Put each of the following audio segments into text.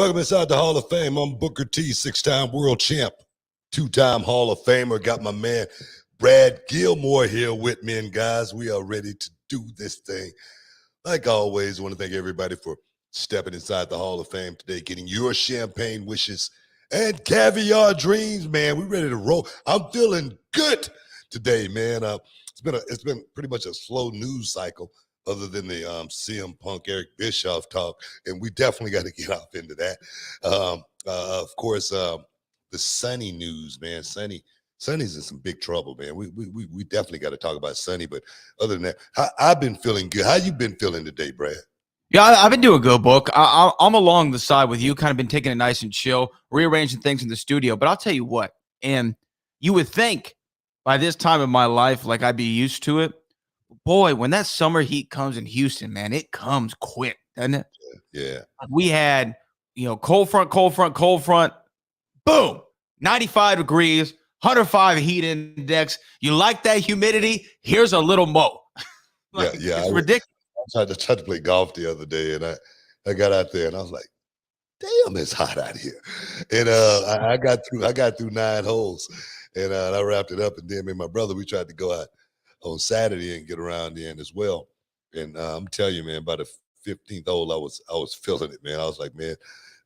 Welcome inside the Hall of Fame. I'm Booker T, six-time world champ, two-time Hall of Famer. Got my man Brad Gilmore here with me, and guys, we are ready to do this thing. Like always, I want to thank everybody for stepping inside the Hall of Fame today, getting your champagne wishes and caviar dreams, man. We ready to roll. I'm feeling good today, man. It's been pretty much a slow news cycle, other than the CM Punk, Eric Bischoff talk, and we definitely got to get off into that. Of course, the Sonny news, man. Sonny's in some big trouble, man. We definitely got to talk about Sonny. But other than that, I've been feeling good. How you been feeling today, Brad? Yeah, I've been doing good, Book. I'm along the side with you, kind of been taking it nice and chill, rearranging things in the studio. But I'll tell you what, and you would think by this time of my life, like I'd be used to it. Boy, when that summer heat comes in Houston, man, it comes quick, doesn't it? Yeah. We had, cold front, boom, 95 degrees, 105 heat index. You like that humidity? Here's a little mo. Yeah. It's ridiculous. I tried to play golf the other day, and I got out there, and I was like, damn, it's hot out here. And I got through 9 holes, and I wrapped it up. And then me and my brother, we tried to go out on Saturday and get around in as well. And I'm telling you, man, by the 15th hole, I was feeling it, man. I was like, man,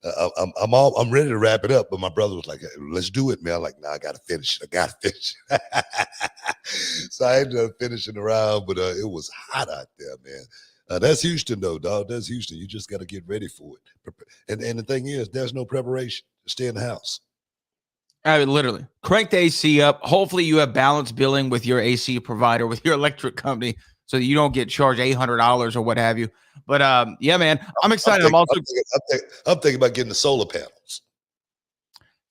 I'm ready to wrap it up. But my brother was like, hey, let's do it, man. I'm like, nah, I gotta finish it. So I ended up finishing the round, but it was hot out there, man. That's Houston, though, dog. That's Houston. You just got to get ready for it. And the thing is, there's no preparation. Just stay in the house. I mean, literally, crank the AC up. Hopefully, you have balanced billing with your AC provider, with your electric company, so that you don't get charged $800 or what have you. But yeah, man, I'm excited. I'm thinking about getting the solar panels.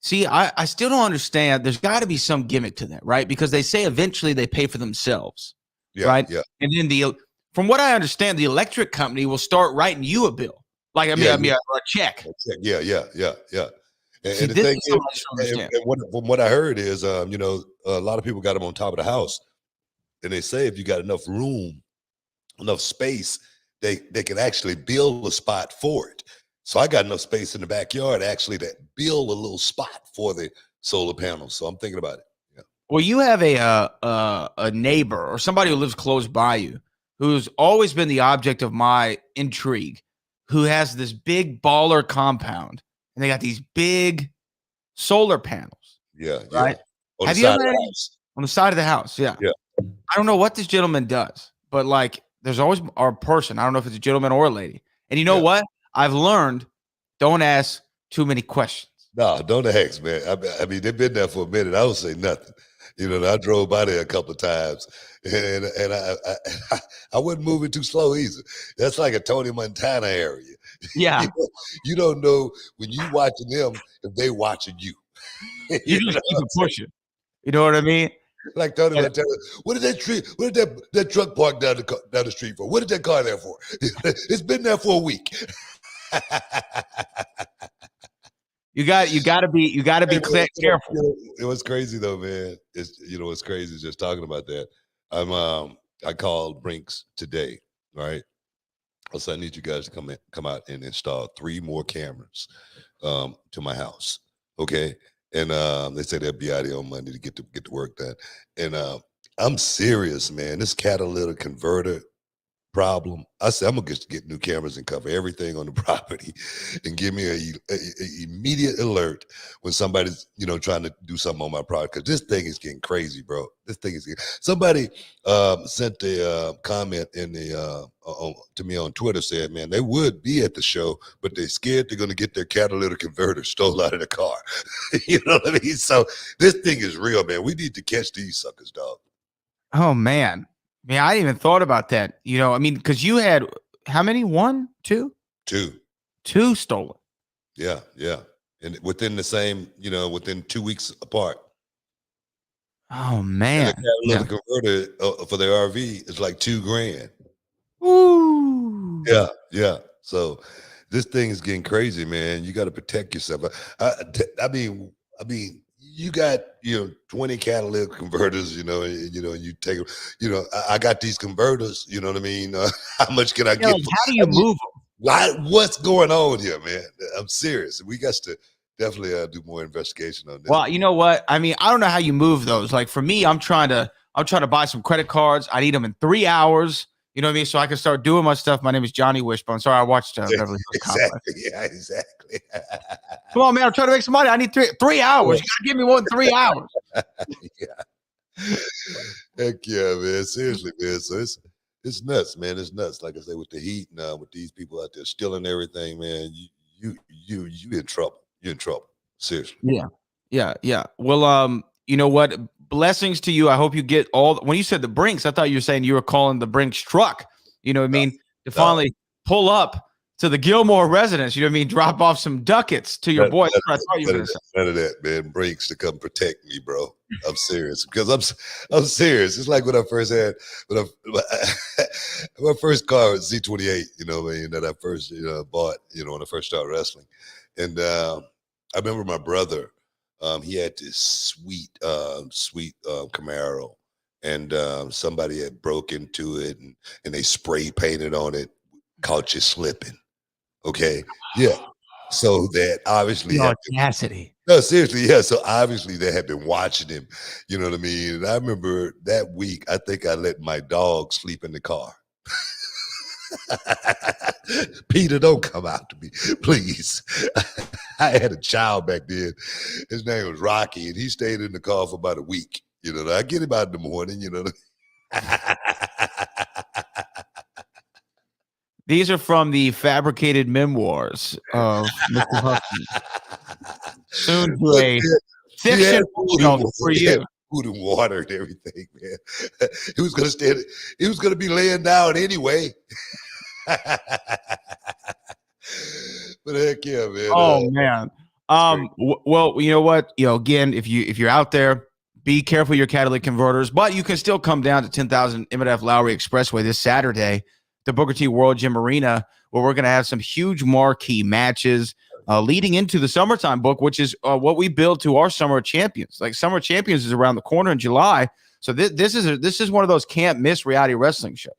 See, I still don't understand. There's got to be some gimmick to that, right? Because they say eventually they pay for themselves, right? Yeah. And then from what I understand, the electric company will start writing you a bill, like a check. Yeah. See, and the thing is, from what I heard is, a lot of people got them on top of the house, and they say if you got enough room, enough space, they can actually build a spot for it. So I got enough space in the backyard actually to build a little spot for the solar panels. So I'm thinking about it. Yeah. Well, you have a neighbor or somebody who lives close by you who's always been the object of my intrigue, who has this big baller compound, and they got these big solar panels. Yeah. Right. Have you ever on the side of the house? Yeah. I don't know what this gentleman does, but like there's always a person. I don't know if it's a gentleman or a lady. And you know what? I've learned, don't ask too many questions. No, don't ask, man. I mean, they've been there for a minute. I don't say nothing. I drove by there a couple of times, and I wasn't moving too slow either. That's like a Tony Montana area. Yeah. You don't know when you watching them if they watching you. You just keep it pushing. You know what I mean? Like Tony Montana. What did that truck park down the street for? What is that car there for? It's been there for a week. You got to be careful. It was crazy though, man. It's crazy just talking about that. I called Brinks today, right? So I need you guys to come out and install 3 more cameras to my house. Okay. And they say they'll be out here on Monday to get the work done. And I'm serious, man. This catalytic converter problem. I said, I'm gonna get new cameras and cover everything on the property and give me a immediate alert when somebody's trying to do something on my product, because this thing is getting crazy, bro. Somebody sent a comment in the to me on Twitter, said, man, they would be at the show, but they're scared they're gonna get their catalytic converter stole out of the car. You know what I mean? So this thing is real, man. We need to catch these suckers, dog. Oh man. Man, I didn't even thought about that. Because you had how many? 1, 2? 2 stolen. Yeah. And within the same, within 2 weeks apart. Oh man. The converter for the RV is like $2,000. Ooh. Yeah. So this thing is getting crazy, man. You got to protect yourself. I mean, you got 20 catalytic converters, and you take them. I got these converters. You know what I mean? How much can I get? How do you move them? What's going on here, man? I'm serious. We got to definitely do more investigation on this. Well, you know what? I mean, I don't know how you move those. Like for me, I'm trying to buy some credit cards. I need them in 3 hours. You know what I mean? So I can start doing my stuff. My name is Johnny Wishbone. Sorry, I watched Beverly Hills Cop. Exactly. Yeah, exactly. Come on, man. I'm trying to make some money. I need three hours. You gotta give me more than 3 hours. Yeah. Heck yeah, man. Seriously, man. So it's nuts, man. It's nuts. Like I say, with the heat now, with these people out there stealing everything, man, you in trouble. You're in trouble. Seriously. Yeah. Well, you know what? Blessings to you. I hope you get all. When you said the Brinks, I thought you were saying you were calling the Brinks truck. You know what I mean? To finally pull up to the Gilmore residence. You know what I mean? Drop off some duckets to your boy. That's what I thought you were going to say. None of that, man. Brinks to come protect me, bro. I'm serious because I'm serious. It's like when I first had my first car was Z28. You know what I mean? That I first bought. You know, when I first started wrestling, and I remember my brother. He had this sweet Camaro, and somebody had broke into it, and they spray painted on it, caught you slipping. Okay, yeah. So that obviously audacity. No, seriously, yeah. So obviously they had been watching him. You know what I mean? And I remember that week, I think I let my dog sleep in the car. Peter, don't come out to me, please. I had a child back then. His name was Rocky, and he stayed in the car for about a week. You know, I get him out in the morning. You know. These are from the fabricated memoirs of Mr. Huffman. Soon to a fiction for you. Food and water and everything, man. He was gonna stand. He was gonna be laying down anyway. But heck yeah, man. Oh man. Well, you know what? Again, if you're out there, be careful of your catalytic converters, but you can still come down to 10,000 M&F Lowry Expressway this Saturday, the Booker T World Gym Arena, where we're going to have some huge marquee matches leading into the summertime book, which is what we build to our Summer Champions. Like Summer Champions is around the corner in July, so this is one of those can't miss reality wrestling shows.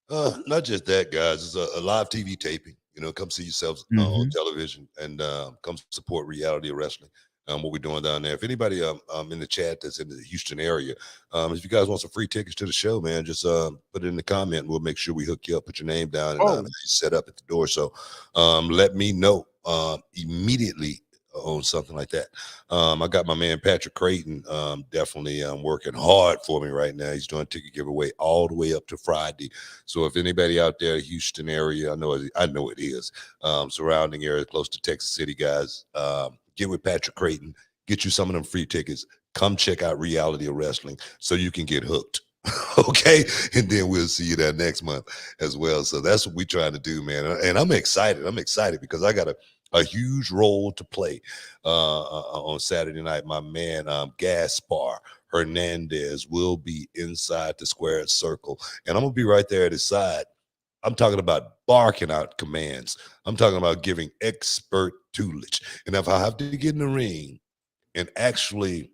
Not just that, guys. It's a live TV taping. You know, come see yourselves on television and come support reality wrestling. What we're doing down there. If anybody in the chat that's in the Houston area, if you guys want some free tickets to the show, man, just put it in the comment and we'll make sure we hook you up, put your name down and set up at the door. So let me know immediately on something like that. I got my man Patrick Creighton definitely working hard for me right now. He's doing a ticket giveaway all the way up to Friday. So if anybody out there, Houston area, I know it is, surrounding area close to Texas City, guys, get with Patrick Creighton, get you some of them free tickets. Come check out Reality of Wrestling so you can get hooked. Okay, and then we'll see you there next month as well. So that's what we're trying to do, man. And I'm excited. I'm excited because I got a huge role to play on Saturday night. My man Gaspar Hernandez will be inside the square circle, and I'm gonna be right there at his side. I'm talking about barking out commands. I'm talking about giving expert tutelage. And if I have to get in the ring and actually,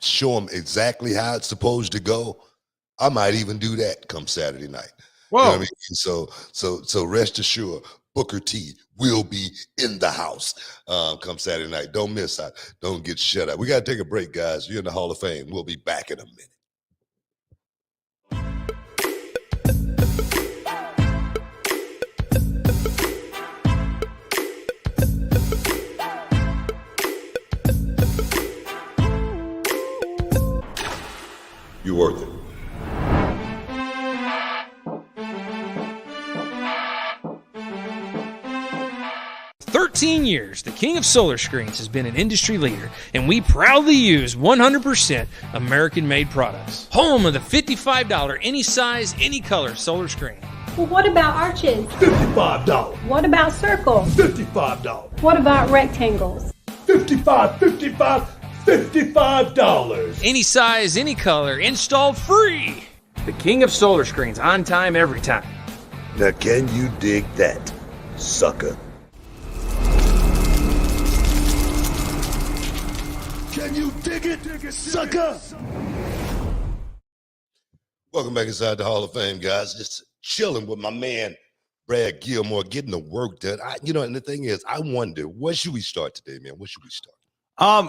show them exactly how it's supposed to go, I might even do that come Saturday night. Whoa. You know what I mean? So rest assured, Booker T will be in the house come Saturday night. Don't miss out. Don't get shut out. We got to take a break, guys. You're in the Hall of Fame. We'll be back in a minute. You're worth it. For 13 years, the King of Solar Screens has been an industry leader, and we proudly use 100% American-made products. Home of the $55 any size, any color solar screen. Well, what about arches? $55. What about circles? $55. What about rectangles? $55. Any size, any color, installed free. The King of Solar Screens, on time, every time. Now, can you dig that, sucker? Can you dig it, sucker? Welcome back inside the Hall of Fame, guys. Just chilling with my man Brad Gilmore, getting the work done. And the thing is, I wonder, where should we start today, man? Where should we start?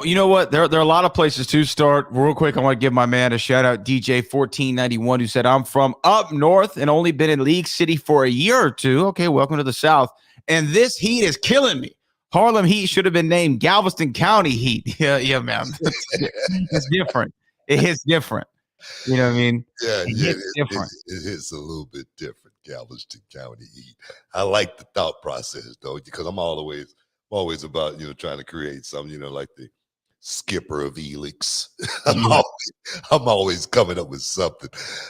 You know what? There are a lot of places to start. Real quick, I want to give my man a shout out, DJ 1491, who said, I'm from up north and only been in League City for a year or two. Okay, welcome to the South. And this heat is killing me. Harlem Heat should have been named Galveston County Heat. Yeah, man. It's different. It hits different. You know what I mean? Yeah, It's different. It hits a little bit different, Galveston County Heat. I like the thought process, though, because I'm always about, trying to create something, like the skipper of Elix. I'm always coming up with something.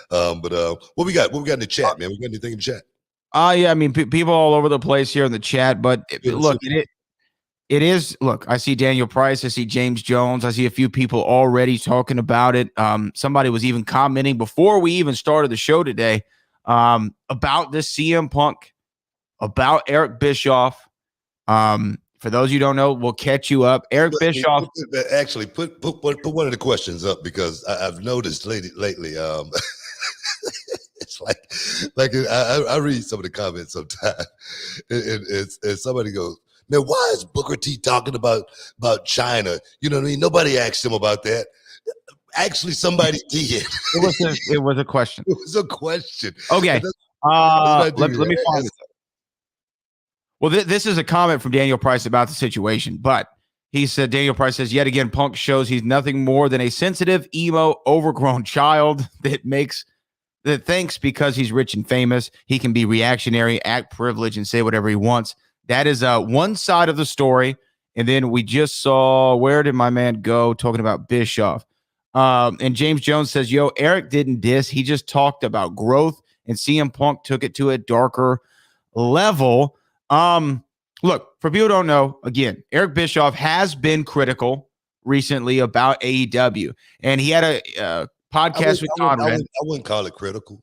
But what we got? What we got in the chat, man? We got anything in the chat? Yeah, I mean, people all over the place here in the chat, but look, it is. Look, I see Daniel Price. I see James Jones. I see a few people already talking about it. Somebody was even commenting before we even started the show today about this CM Punk, about Eric Bischoff. For those you don't know, we'll catch you up. Eric Bischoff. Actually, put one of the questions up, because I've noticed lately. It's like I read some of the comments sometimes, and somebody goes, "Man, why is Booker T talking about China?" You know what I mean? Nobody asked him about that. Actually, somebody did. It was a question. It was a question. Okay. Let me find it. Well, this is a comment from Daniel Price about the situation, but he said, Daniel Price says, yet again, Punk shows he's nothing more than a sensitive, emo, overgrown child that thinks because he's rich and famous, he can be reactionary, act privileged, and say whatever he wants. That is one side of the story. And then we just saw, where did my man go talking about Bischoff? And James Jones says, yo, Eric didn't diss. He just talked about growth, and CM Punk took it to a darker level. Look, for people who don't know, again, Eric Bischoff has been critical recently about AEW, and he had a podcast with Conrad. I wouldn't call it critical.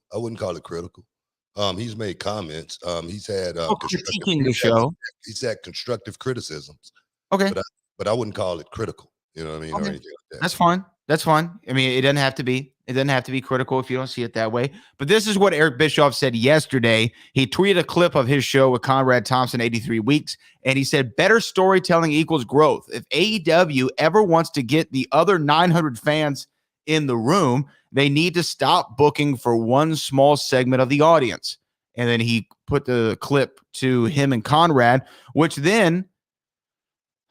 He's made comments. He's had critiquing the show. He's had constructive criticisms. Okay, but I wouldn't call it critical. You know what I mean? Okay. Or anything like that. That's fine. That's fine. I mean, it doesn't have to be. It doesn't have to be critical if you don't see it that way. But this is what Eric Bischoff said yesterday. He tweeted a clip of his show with Conrad Thompson, 83 Weeks, and he said, better storytelling equals growth. If AEW ever wants to get the other 900 fans in the room, they need to stop booking for one small segment of the audience. And then he put the clip to him and Conrad, which then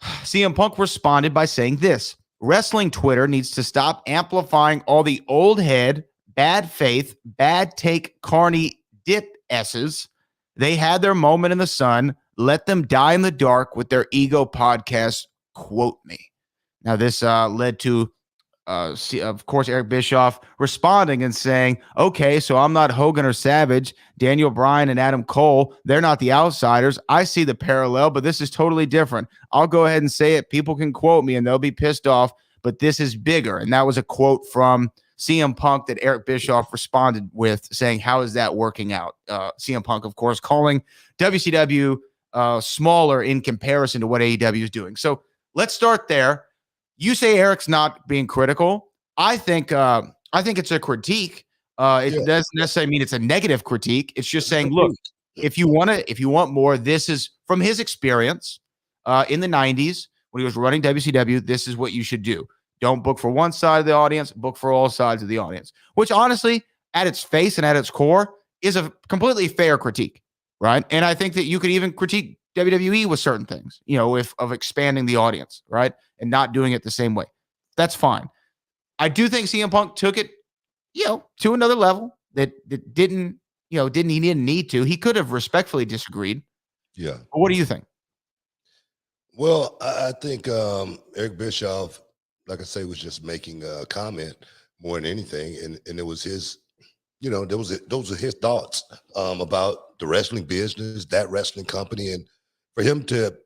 CM Punk responded by saying this: wrestling Twitter needs to stop amplifying all the old head, bad faith, bad take, carny dip S's. They had their moment in the sun. Let them die in the dark with their ego podcast. Quote me. Now, this led to, of course, Eric Bischoff responding and saying, okay, so I'm not Hogan or Savage. Daniel Bryan and Adam Cole, they're not the outsiders. I see the parallel, but this is totally different. I'll go ahead and say it. People can quote me and they'll be pissed off, but this is bigger. And that was a quote from CM Punk that Eric Bischoff responded with, saying, how is that working out? CM Punk, of course, calling WCW smaller in comparison to what AEW is doing. So let's start there. You say Eric's not being critical. I think it's a critique. It doesn't necessarily mean it's a negative critique. It's just saying, look, if you want more, this is from his experience in the 90s when he was running WCW. This is what you should do. Don't book for one side of the audience, book for all sides of the audience, which honestly, at its face and at its core, is a completely fair critique, right? And I think that you could even critique WWE with certain things, of expanding the audience, right? And not doing it the same way. That's fine. I do think CM Punk took it, to another level that he didn't need to. He could have respectfully disagreed. Yeah. But what do you think? Well, I think Eric Bischoff, like I say, was just making a comment more than anything. And it was his, those are his thoughts about the wrestling business, that wrestling company. And for him to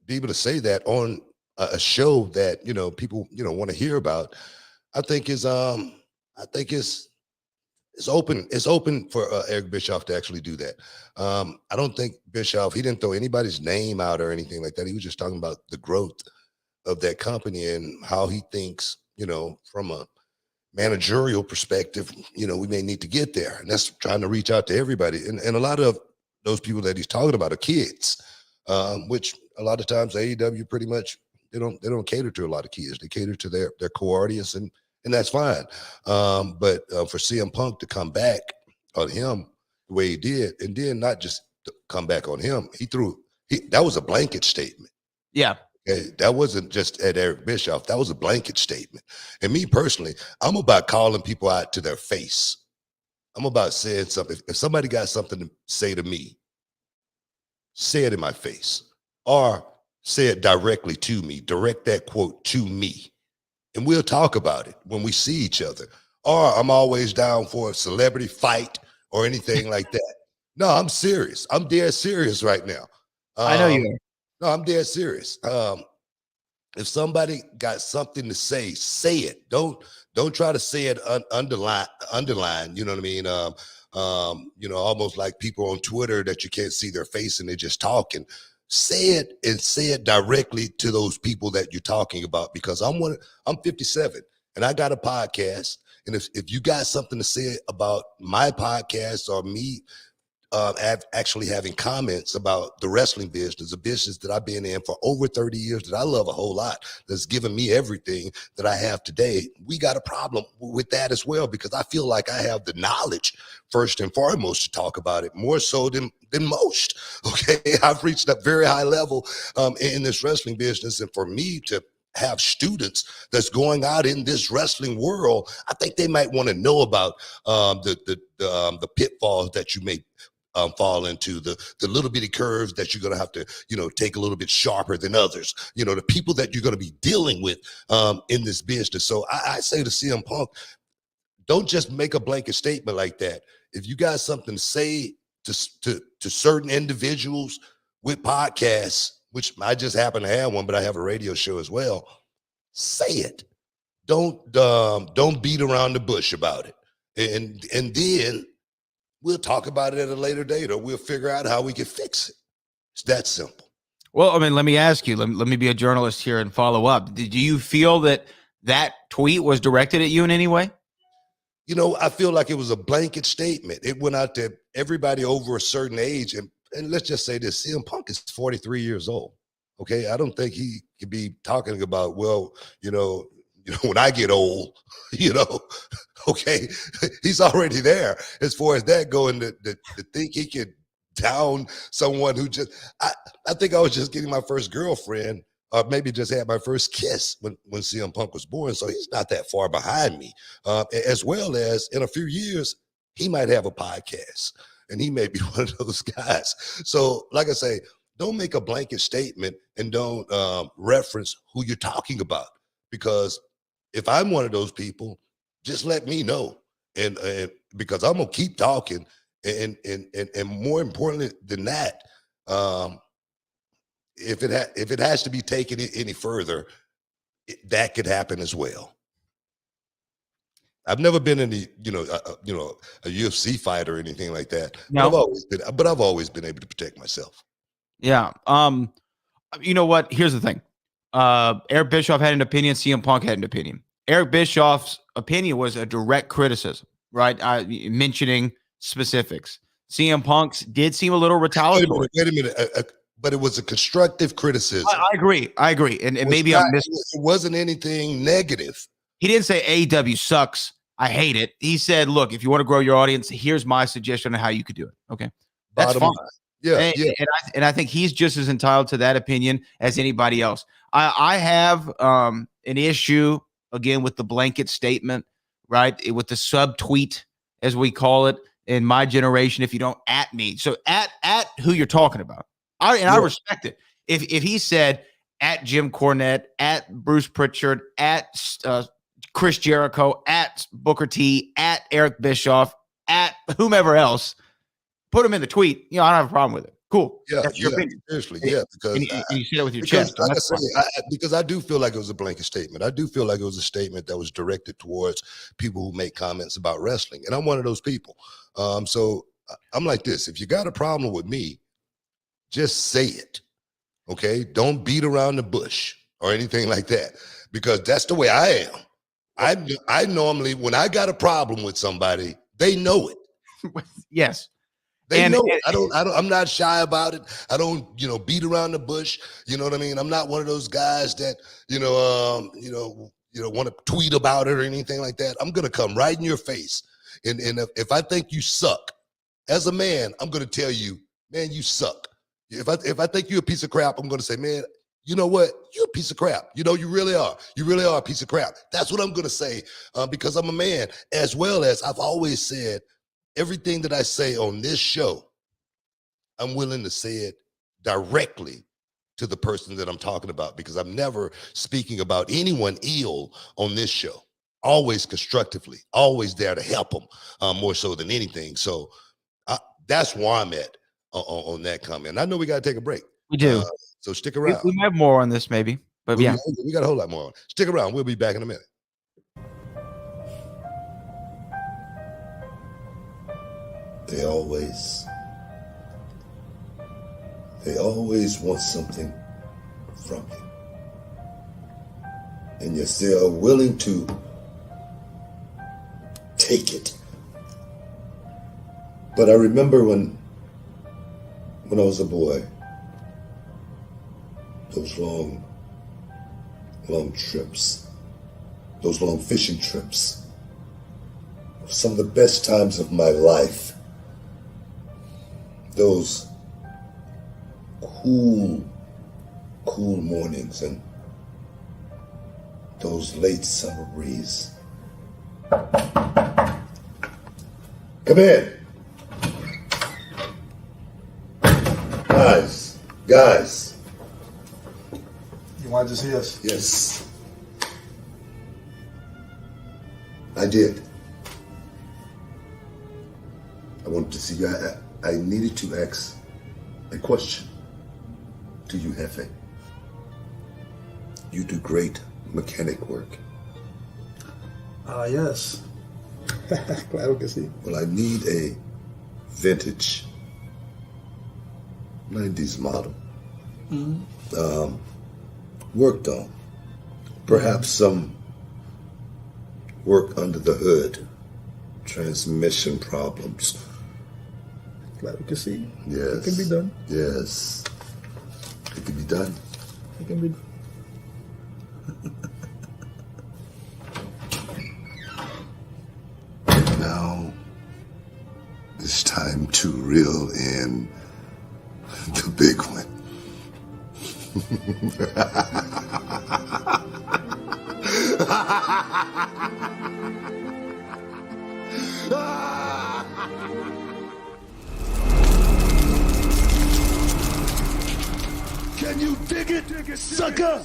be able to say that on a show that, people, want to hear about, I think is, it's open for Eric Bischoff to actually do that. I don't think Bischoff, he didn't throw anybody's name out or anything like that. He was just talking about the growth of that company and how he thinks, from a managerial perspective, we may need to get there. And that's trying to reach out to everybody. And a lot of those people that he's talking about are kids, which a lot of times AEW pretty much, they don't cater to a lot of kids. They cater to their core audience, and that's fine. But for CM Punk to come back on him the way he did, and then not just to come back on him, that was a blanket statement. Yeah. Okay, that wasn't just at Eric Bischoff. That was a blanket statement. And me personally, I'm about calling people out to their face. I'm about saying something. If somebody got something to say to me, say it in my face, or say it directly to me. Direct that quote to me, and we'll talk about it when we see each other. Or I'm always down for a celebrity fight or anything like that. No, I'm serious. I'm dead serious right now. I know you are. No, I'm dead serious. If somebody got something to say it. Don't try to say it underline. You know what I mean? Almost like people on Twitter that you can't see their face and they're just talking. Say it, and say it directly to those people that you're talking about. Because I'm 57 and I got a podcast. And if you got something to say about my podcast or me, actually having comments about the wrestling business, a business that I've been in for over 30 years, that I love a whole lot, that's given me everything that I have today, we got a problem with that as well, because I feel like I have the knowledge first and foremost to talk about it, more so than most. Okay, I've reached a very high level in this wrestling business, and for me to have students that's going out in this wrestling world, I think they might want to know about the pitfalls that you may fall into, the little bitty curves that you're going to have to, take a little bit sharper than others, the people that you're going to be dealing with in this business. So I say to CM Punk, don't just make a blanket statement like that. If you got something to say to certain individuals with podcasts, which I just happen to have one, but I have a radio show as well, say it. Don't beat around the bush about it. And then we'll talk about it at a later date, or we'll figure out how we can fix it. It's that simple. Well, I mean, let me ask you, let me be a journalist here and follow up. Did you feel that tweet was directed at you in any way? I feel like it was a blanket statement. It went out to everybody over a certain age. And let's just say this, CM Punk is 43 years old. Okay. I don't think he could be talking about, well, when I get old, okay, he's already there as far as that going to think he could down someone who I think I was just getting my first girlfriend, or maybe just had my first kiss when CM Punk was born. So he's not that far behind me, as well as in a few years, he might have a podcast and he may be one of those guys. So like I say, don't make a blanket statement and don't reference who you're talking about, because if I'm one of those people, just let me know, and because I'm gonna keep talking, and more importantly than that, if it has to be taken any further, that could happen as well. I've never been in a UFC fight or anything like that. No. But I've always been able to protect myself. Yeah. You know what? Here's the thing. Eric Bischoff had an opinion. CM Punk had an opinion. Eric Bischoff's opinion was a direct criticism, right? Mentioning specifics. CM Punk's did seem a little retaliatory. Wait a minute. But it was a constructive criticism. I agree. And maybe I missed. It wasn't anything negative. He didn't say AEW sucks. I hate it. He said, look, if you want to grow your audience, here's my suggestion on how you could do it. Okay. That's fine. Yeah. And I think he's just as entitled to that opinion as anybody else. I have an issue, again, with the blanket statement, right? With the subtweet, as we call it in my generation, if you don't at me. So at who you're talking about. I respect it. If he said at Jim Cornette, at Bruce Pritchard, at Chris Jericho, at Booker T, at Eric Bischoff, at whomever else, put him in the tweet. I don't have a problem with it. Cool. Yeah, that's your opinion. Seriously, yeah. Because and you said it with your chest. Like because I do feel like it was a blanket statement. I do feel like it was a statement that was directed towards people who make comments about wrestling, and I'm one of those people. So I'm like this: if you got a problem with me, just say it. Okay, don't beat around the bush or anything like that, because that's the way I am. I normally, when I got a problem with somebody, they know it. Yes. They know it. I'm not shy about it. I don't, beat around the bush. You know what I mean? I'm not one of those guys that, want to tweet about it or anything like that. I'm going to come right in your face. And if I think you suck as a man, I'm going to tell you, man, you suck. If I think you're a piece of crap, I'm going to say, man, you know what? You're a piece of crap. You really are. You really are a piece of crap. That's what I'm going to say because I'm a man, as well as I've always said, everything that I say on this show, I'm willing to say it directly to the person that I'm talking about because I'm never speaking about anyone ill on this show. Always constructively, always there to help them more so than anything. So that's where I'm at on that comment. I know we got to take a break. We do. So stick around. We might have more on this maybe, but we got a whole lot more on. Stick around. We'll be back in a minute. They always want something from you. And yes, they are willing to take it. But I remember when I was a boy, those long trips, those long fishing trips, some of the best times of my life. Those cool mornings and those late summer breeze. Come in. Guys. You want to see us? Yes. I did. I wanted to see you. I needed to ask a question to you, Hefe. You do great mechanic work. Yes. Claro que sí. Well, I need a vintage 90s model. Worked on. Perhaps some work under the hood. Transmission problems. Claro que sí. Yes. It can be done. Yes. It can be done. It can be done. Now it's time to reel in the big one. Can you dig it, sucker?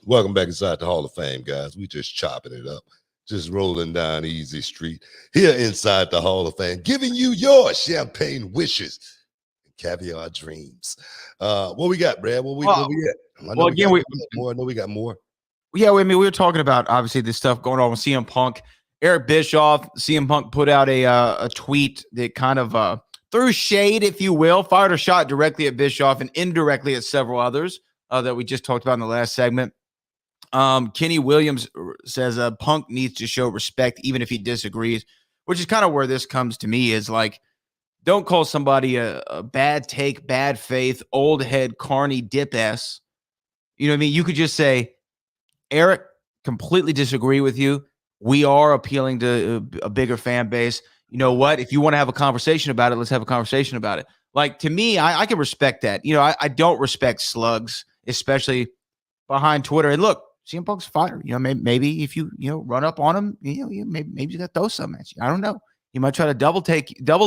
Welcome back inside the Hall of Fame, guys. We just chopping it up, just rolling down easy street here inside the Hall of Fame, giving you your champagne wishes and caviar dreams. What we got, Brad? What we got? I know we got more. Yeah, I mean, we were talking about obviously this stuff going on with CM Punk. Eric Bischoff, CM Punk put out a tweet that kind of threw shade, if you will, fired a shot directly at Bischoff and indirectly at several others that we just talked about in the last segment. Kenny Williams says Punk needs to show respect even if he disagrees, which is kind of where this comes to me is like, don't call somebody a bad take, bad faith, old head, carny dip ass. You know what I mean? You could just say, Eric, completely disagree with you. We are appealing to a bigger fan base. You know what? If you want to have a conversation about it, let's have a conversation about it. Like, to me, I can respect that. You know, I don't respect slugs, especially behind Twitter. And look, CM Punk's fire. You know, maybe if you run up on him, maybe you got to throw something at you. I don't know. He might try to double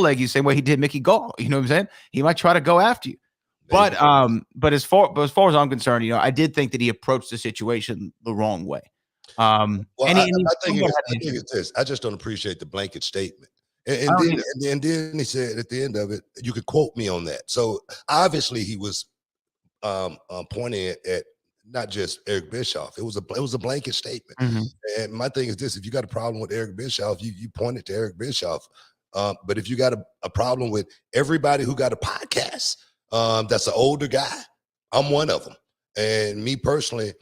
leg you the same way he did Mickey Gall. You know what I'm saying? He might try to go after you. But as far as I'm concerned, I did think that he approached the situation the wrong way. I think it's this. I just don't appreciate the blanket statement. And then he said at the end of it, you could quote me on that. So obviously he was pointing at not just Eric Bischoff. It was a blanket statement. Mm-hmm. And my thing is this: if you got a problem with Eric Bischoff, you point it to Eric Bischoff. But if you got a problem with everybody who got a podcast, that's an older guy. I'm one of them. And me personally,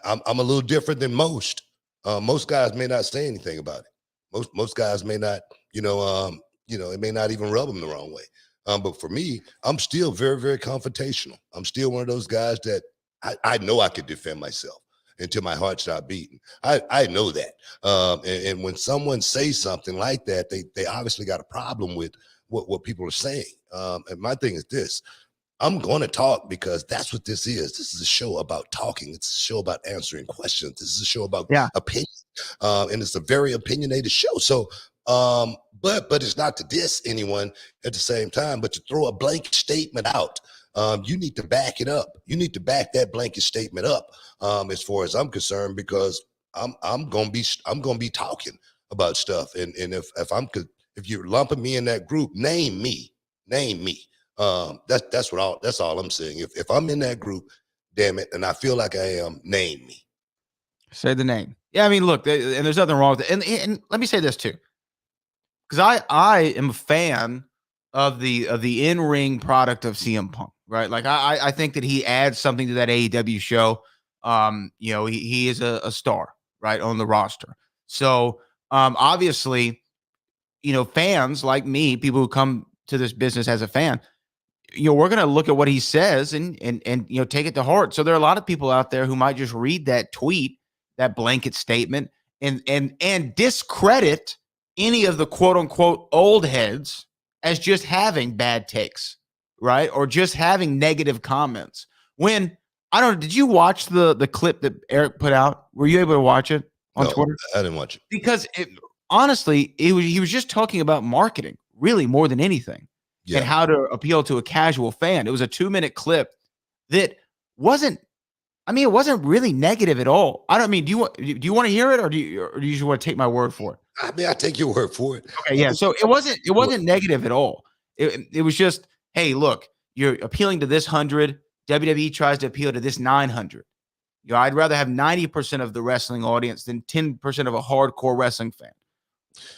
I'm a little different than most. Most guys may not say anything about it. Most guys may not, it may not even rub them the wrong way. But for me, I'm still very, very confrontational. I'm still one of those guys that I know I could defend myself until my heart stopped beating. I know that. And when someone says something like that, they obviously got a problem with what people are saying. And my thing is this. I'm going to talk because that's what this is. This is a show about talking. It's a show about answering questions. This is a show about opinion. And it's a very opinionated show. So, but it's not to diss anyone at the same time, but to throw a blanket statement out. You need to back it up. You need to back that blanket statement up, as far as I'm concerned, because I'm gonna be talking about stuff. And if you're lumping me in that group, name me. That's all I'm saying. If I'm in that group, damn it, and I feel like I am, name me. Say the name. Yeah, I mean, look, and there's nothing wrong with it. And let me say this too, because I am a fan of the in-ring product of CM Punk, right? Like I think that he adds something to that AEW show. He is a star, right, on the roster. So obviously, fans like me, people who come to this business as a fan, we're going to look at what he says and take it to heart. So there are a lot of people out there who might just read that tweet, that blanket statement, and discredit any of the quote unquote old heads as just having bad takes, right? Or just having negative comments. When I don't know, did you watch the clip that Eric put out? Were you able to watch it on Twitter? I didn't watch it. Because honestly, he was just talking about marketing, really, more than anything. And how to appeal to a casual fan. It was a 2-minute clip that wasn't really negative at all. Do you want to hear it, or do you just want to take my word for it? I mean, I take your word for it. Okay, yeah. So it wasn't negative at all. It was just, hey, look, you're appealing to this 100. WWE tries to appeal to this 900. I'd rather have 90% of the wrestling audience than 10% of a hardcore wrestling fan.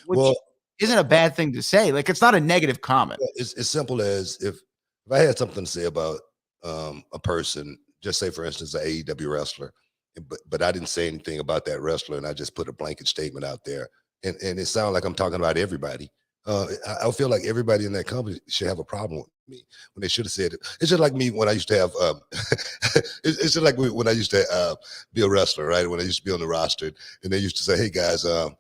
Which isn't a bad thing to say. Like, it's not a negative comment. It's as simple as if I had something to say about a person, just say for instance, an AEW wrestler, but I didn't say anything about that wrestler, and I just put a blanket statement out there, and it sounds like I'm talking about everybody. I feel like everybody in that company should have a problem with me when they should have said it. It's just like me when I used to have, it's just like when I used to be a wrestler, right? When I used to be on the roster, and they used to say, "Hey guys, on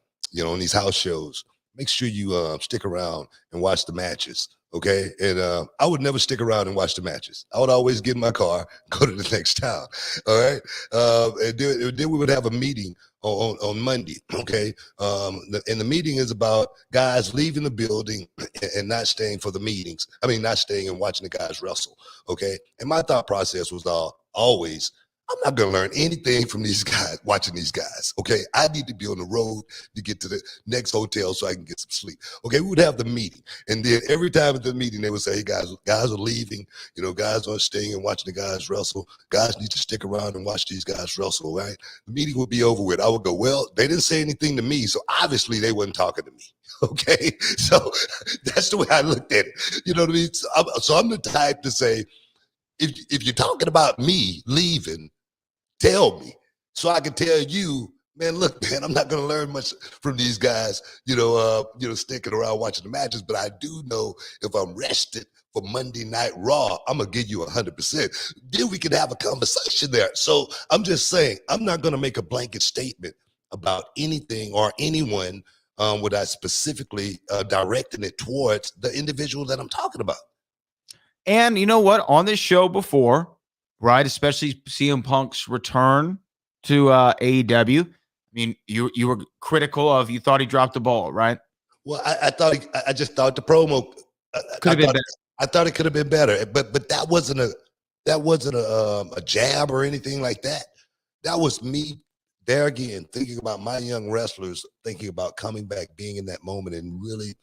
these house shows, make sure you stick around and watch the matches." Okay. And I would never stick around and watch the matches. I would always get in my car, go to the next town. All right. And then we would have a meeting on Monday. Okay. And the meeting is about guys leaving the building and not staying for the meetings. I mean, not staying and watching the guys wrestle. Okay. And my thought process was always, I'm not going to learn anything from these guys, watching these guys, okay? I need to be on the road to get to the next hotel so I can get some sleep. Okay, we would have the meeting. And then every time at the meeting, they would say, hey, guys are leaving. Guys aren't staying and watching the guys wrestle. Guys need to stick around and watch these guys wrestle, right? The meeting would be over with. I would go, well, they didn't say anything to me, so obviously they wasn't talking to me. Okay, so that's the way I looked at it. You know what I mean? So I'm the type to say, if you're talking about me leaving, tell me so I can tell you, man, look, man, I'm not going to learn much from these guys, sticking around watching the matches, but I do know if I'm rested for Monday Night Raw, I'm going to give you 100%. Then we can have a conversation there. So I'm just saying, I'm not going to make a blanket statement about anything or anyone without specifically directing it towards the individual that I'm talking about. And you know what? On this show before, right, especially CM Punk's return to AEW. I mean, you were critical of, you thought he dropped the ball, right? Well, I just thought the promo could have been better. I thought it could have been better, but that wasn't a jab or anything like that. That was me there again, thinking about my young wrestlers, thinking about coming back, being in that moment, and really,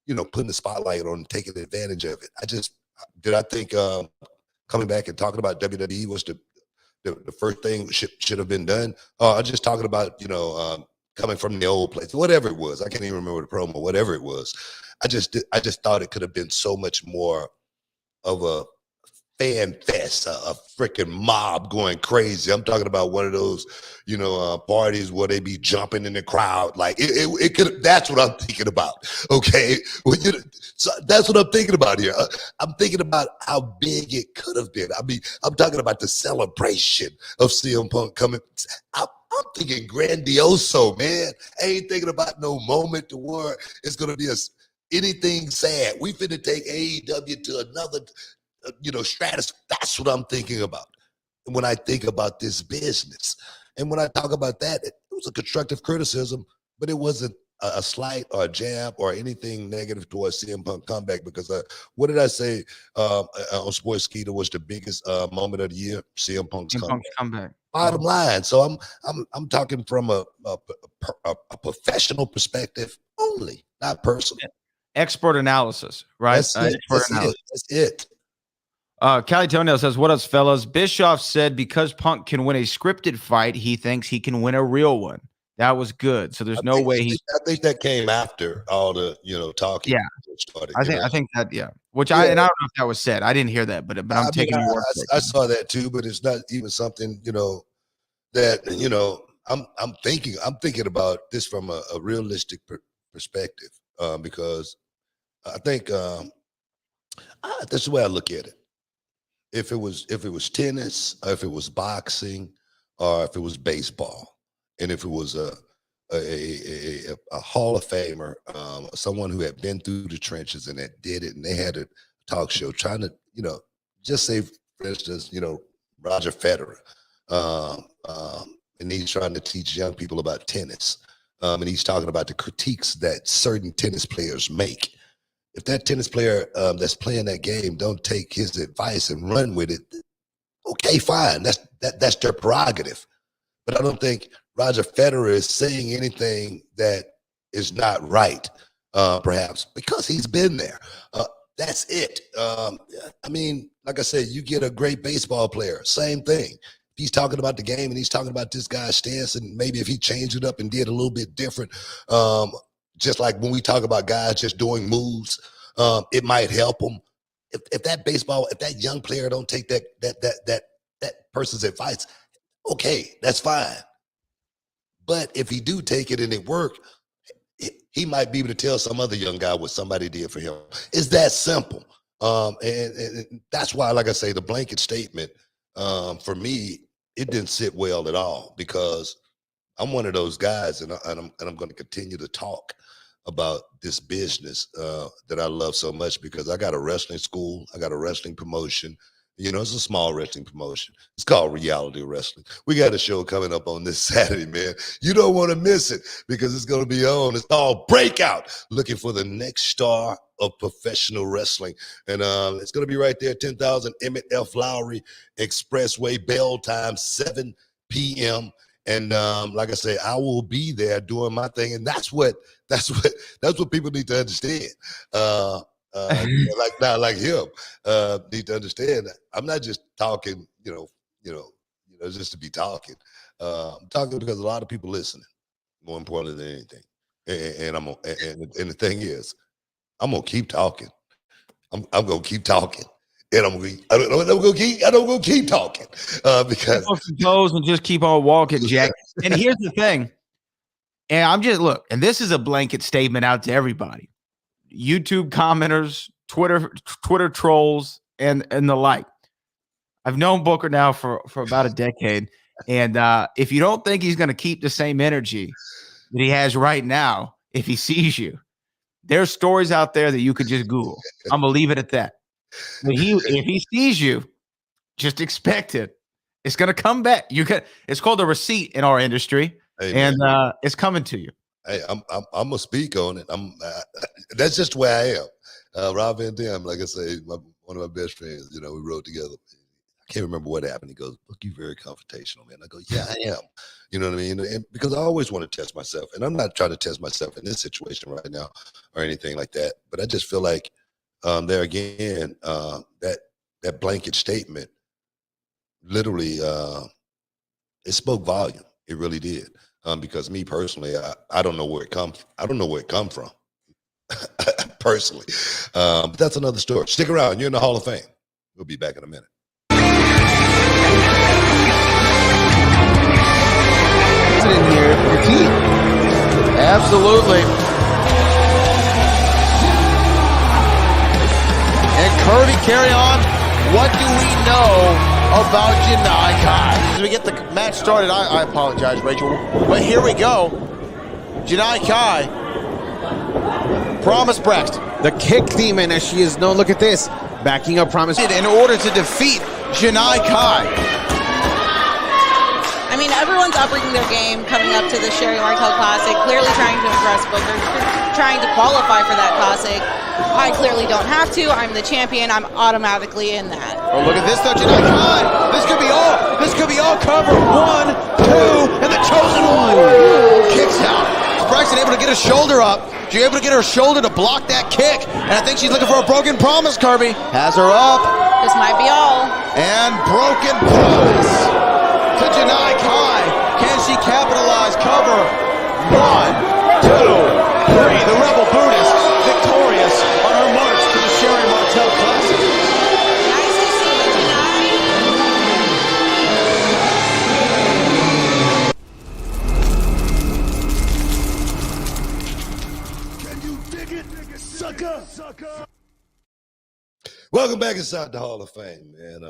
putting the spotlight on, taking advantage of it. I think coming back and talking about WWE was the first thing should have been done. I'm just talking about, coming from the old place, whatever it was. I can't even remember the promo, whatever it was. I just thought it could have been so much more of a fan fest, a freaking mob going crazy. I'm talking about one of those, parties where they be jumping in the crowd. Like it could. That's what I'm thinking about. Okay, so that's what I'm thinking about here. I'm thinking about how big it could have been. I mean, I'm talking about the celebration of CM Punk coming. I'm thinking grandioso, man. I ain't thinking about no moment to where it's gonna be anything sad. We finna take AEW to another, stratus. That's what I'm thinking about when I think about this business. And when I talk about that, it was a constructive criticism, but it wasn't a slight or a jab or anything negative towards CM Punk comeback. Because what did I say on Sports Skeeter was the biggest moment of the year? CM Punk's comeback. Bottom line. So I'm talking from a professional perspective only, not personal. Expert analysis, right? That's it. Callie Toenail says, "What up, fellas?" Bischoff said because Punk can win a scripted fight, he thinks he can win a real one. That was good. So there's no way he. I think that came after all the talking. Yeah, started. I think that Which I don't know if that was said. I didn't hear that, but I'm taking your word for it. I saw that too, but it's not even something that I'm thinking about this from a realistic perspective because I think that's the way I look at it. If it was tennis, or if it was boxing, or if it was baseball, and if it was a Hall of Famer, someone who had been through the trenches and that did it, and they had a talk show trying to, just say, for instance, Roger Federer, and he's trying to teach young people about tennis, and he's talking about the critiques that certain tennis players make. If that tennis player that's playing that game don't take his advice and run with it, okay, fine. That's their prerogative. But I don't think Roger Federer is saying anything that is not right, perhaps, because he's been there. That's it. I mean, like I said, you get a great baseball player, same thing. He's talking about the game and he's talking about this guy's stance, and maybe if he changed it up and did a little bit different, just like when we talk about guys just doing moves, it might help them. If that young player don't take that person's advice, okay, that's fine. But if he do take it and it work, he might be able to tell some other young guy what somebody did for him. It's that simple. And that's why, like I say, the blanket statement, for me, it didn't sit well at all, because I'm one of those guys, and I'm going to continue to talk about this business that I love so much, because I got a wrestling school, I got a wrestling promotion. It's a small wrestling promotion. It's called Reality Wrestling. We got a show coming up on this Saturday, man. You don't want to miss it, because it's going to be on. It's called Breakout, looking for the next star of professional wrestling. And it's going to be right there, 10,000 Emmett F. Lowry Expressway, bell time, 7 p.m. And like I say, I will be there doing my thing. And that's what people need to understand. Like him, need to understand that I'm not just talking, just to be talking. I'm talking because a lot of people listening, more important than anything. And the thing is, I'm gonna keep talking. I'm gonna keep talking, and I'm gonna keep talking because compose and just keep on walking, Jack. And here's the thing, and and this is a blanket statement out to everybody. YouTube commenters, Twitter trolls, and the like. I've known Booker now for about a decade, and if you don't think he's going to keep the same energy that he has right now, if he sees you, there's stories out there that you could just Google. I'm gonna leave it at that. But if he sees you, just expect it. It's going to come back. It's called a receipt in our industry, and it's coming to you. Hey, I'm gonna speak on it. That's just the way I am. Rob Van Dam, like I say, one of my best friends. We rode together. I can't remember what happened. He goes, "Look, you're very confrontational, man." I go, "Yeah, I am." You know what I mean? And because I always want to test myself, and I'm not trying to test myself in this situation right now or anything like that. But I just feel like there again, that blanket statement literally it spoke volume. It really did. Because me personally, I don't know where it comes. I don't know where it come from, personally. But that's another story. Stick around. You're in the Hall of Fame. We'll be back in a minute. In here for the team. Absolutely. And Curdy, carry on. What do we know about Janai Kai? As we get the match started, I apologize, Rachel. But here we go. Janai Kai. Promise Brecht, the kick demon as she is known. Look at this. Backing up Promise in order to defeat Janai Kai. I mean, everyone's upping their game coming up to the Sherry Martel Classic, clearly trying to impress Booker, trying to qualify for that Classic. I clearly don't have to. I'm the champion. I'm automatically in that. Oh, look at this, though, Janai Kai. This could be all. This could be all cover. 1, 2, and the chosen one kicks out. Braxton able to get her shoulder up. She's able to get her shoulder to block that kick. And I think she's looking for a broken promise, Kirby. Has her up. This might be all. And broken promise to Janai Kai. Can she capitalize? Cover. 1, 2, 3. The Rebel Buddhist victorious on her march to the Sherry Martel Classic. Nice to see you, Janai. Can you dig it, sucker? Welcome back inside the Hall of Fame, man.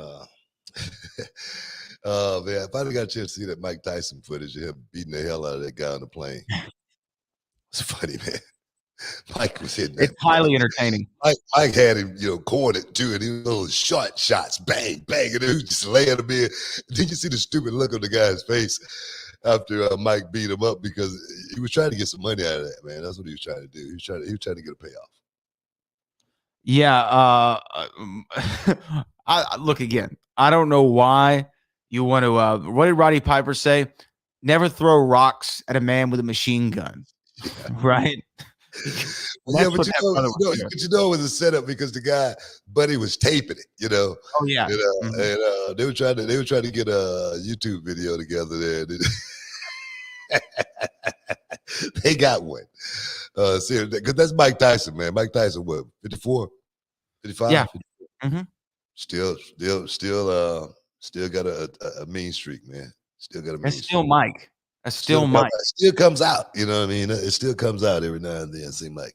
Man, I finally got a chance to see that Mike Tyson footage of him beating the hell out of that guy on the plane. It's funny, man. Mike was hitting that. It's highly entertaining. Mike had him, cornered too, and he was little short shots, bang, bang, and he was just laying him in. Did you see the stupid look on the guy's face after Mike beat him up because he was trying to get some money out of that, man? That's what he was trying to do. He was trying to get a payoff. Yeah. Look again. I don't know why you want to. What did Roddy Piper say? Never throw rocks at a man with a machine gun. Yeah. Right. Yeah, but you know it was a setup because the guy, Buddy, was taping it. Oh yeah. And they were trying to get a YouTube video together there. They got one. See, because that's Mike Tyson, man. Mike Tyson, what, 54, 55? Yeah. Mm-hmm. Still got a mean streak, man. Still got a mean That's streak. still Mike. That's still Mike. Still comes out, you know what I mean? It still comes out every now and then. It seems like,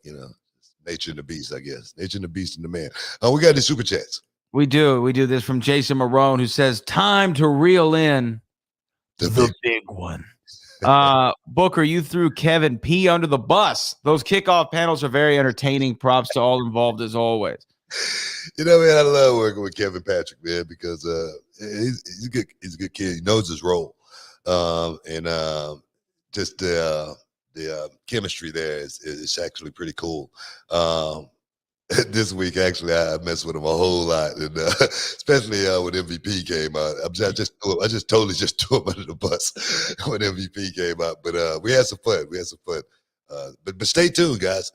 nature and the beast, I guess. Nature and the beast and the man. We got the super chats. We do. We do this from Jason Marone, who says, time to reel in the big one. Booker, you threw Kevin P under the bus. Those kickoff panels are very entertaining. Props to all involved as always. Man, I love working with Kevin Patrick, man, because he's a good kid. He knows his role. Just the chemistry there is actually pretty cool. This week, actually, I messed with him a whole lot, and especially when MVP came out. I just totally threw him under the bus when MVP came out. But we had some fun. But stay tuned, guys.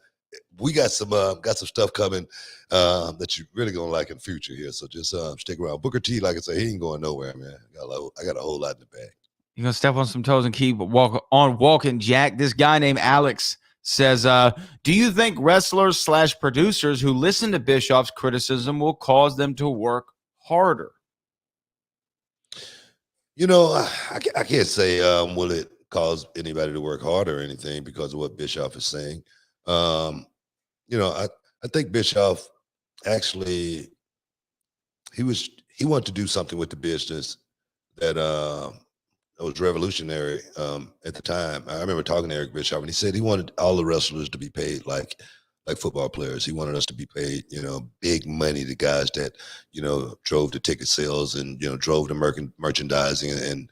We got some stuff coming that you're really gonna like in the future here. So just stick around. Booker T, like I say, he ain't going nowhere, man. I got a whole lot in the bag. You're going to step on some toes and keep walking, Jack. This guy named Alex says, do you think wrestlers / producers who listen to Bischoff's criticism will cause them to work harder? I can't say will it cause anybody to work harder or anything because of what Bischoff is saying. I think Bischoff actually, he wanted to do something with the business that was revolutionary at the time. I remember talking to Eric Bischoff, and he said he wanted all the wrestlers to be paid like football players. He wanted us to be paid, big money. The guys that, drove the ticket sales and, drove the merchandising and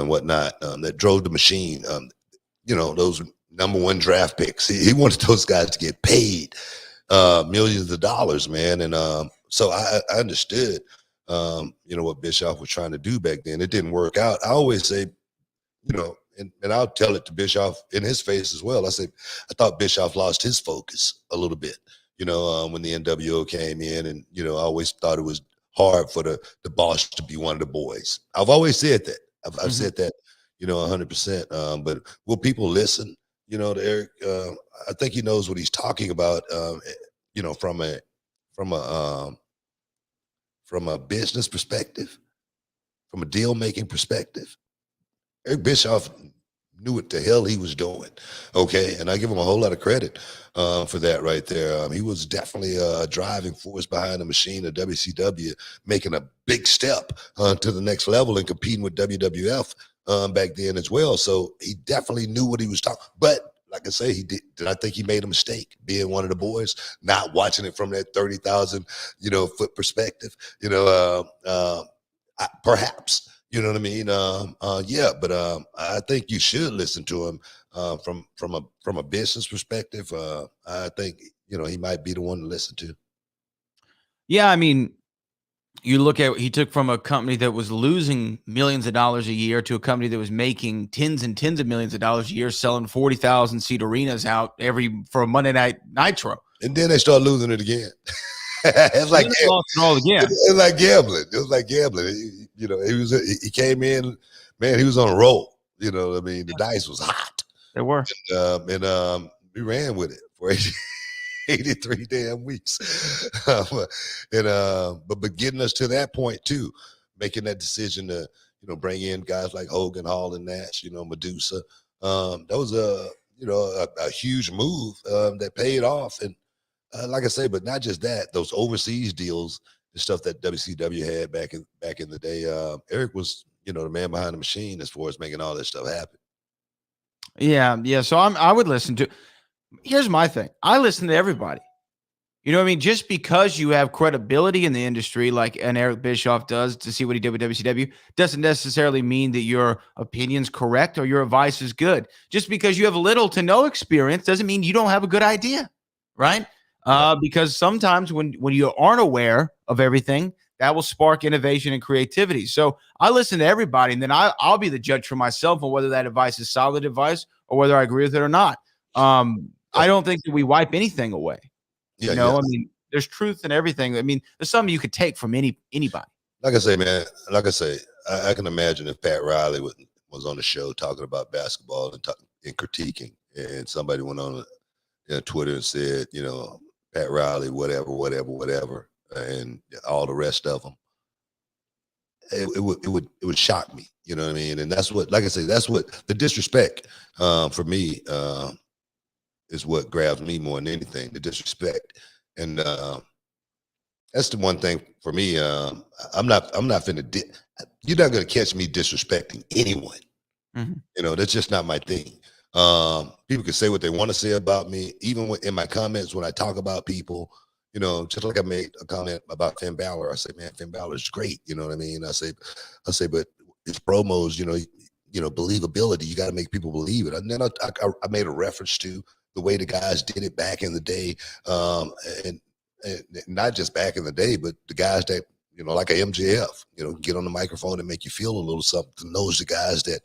whatnot, that drove the machine. Those number one draft picks. He wanted those guys to get paid millions of dollars, man. And so I understood what Bischoff was trying to do back then. It didn't work out. I always say, and I'll tell it to Bischoff in his face as well. I say, I thought Bischoff lost his focus a little bit, when the NWO came in, and, I always thought it was hard for the boss to be one of the boys. I've always said that. I've said that, 100%. But will people listen, to Eric? I think he knows what he's talking about, from a from a business perspective, from a deal making perspective, Eric Bischoff knew what the hell he was doing. Okay. And I give him a whole lot of credit for that right there. He was definitely a driving force behind the machine of WCW, making a big step to the next level and competing with WWF back then as well. So he definitely knew what he was talking. But like I say, he did I think he made a mistake being one of the boys, not watching it from that 30,000, foot perspective, perhaps. You know what I mean? Yeah, but I think you should listen to him from a business perspective. I think he might be the one to listen to. Yeah, I mean, you look at he took from a company that was losing millions of dollars a year to a company that was making tens and tens of millions of dollars a year, selling 40,000 seat arenas out for a Monday Night Nitro. And then they start losing it again. It's like lost it all again. It's like gambling. It was like gambling. He came in, man. He was on a roll. You know what I mean? The dice was hot. They were, and we ran with it for 83 damn weeks. But getting us to that point too, making that decision to bring in guys like Hogan, Hall, and Nash. Medusa. That was a huge move that paid off. And like I say, but not just that, those overseas deals, the stuff that WCW had back in the day. Eric was, the man behind the machine as far as making all this stuff happen. Yeah. So I would listen to. Here's my thing. I listen to everybody. You know what I mean? Just because you have credibility in the industry, like an Eric Bischoff does, to see what he did with WCW, doesn't necessarily mean that your opinion's correct or your advice is good. Just because you have little to no experience doesn't mean you don't have a good idea, right? Because sometimes when you aren't aware of everything, that will spark innovation and creativity. So I listen to everybody, and then I'll be the judge for myself on whether that advice is solid advice or whether I agree with it or not. I don't think that we wipe anything away. I mean, there's truth in everything. I mean, there's something you could take from anybody. Like I say, man, I can imagine if Pat Riley was on the show talking about basketball and critiquing, and somebody went on Twitter and said, Pat Riley, whatever, and all the rest of them. It would shock me, you know what I mean? And that's what, like I say, that's what the disrespect for me is what grabs me more than anything. The disrespect, and that's the one thing for me. I'm not finna. You're not gonna catch me disrespecting anyone. Mm-hmm. That's just not my thing. People can say what they want to say about me, even in my comments when I talk about people. Just like I made a comment about Finn Balor. I say, man, Finn Balor is great. You know what I mean? I say, but his promos, believability. You got to make people believe it. And then I made a reference to the way the guys did it back in the day, and not just back in the day, but the guys that like a MJF, get on the microphone and make you feel a little something. Those are the guys that,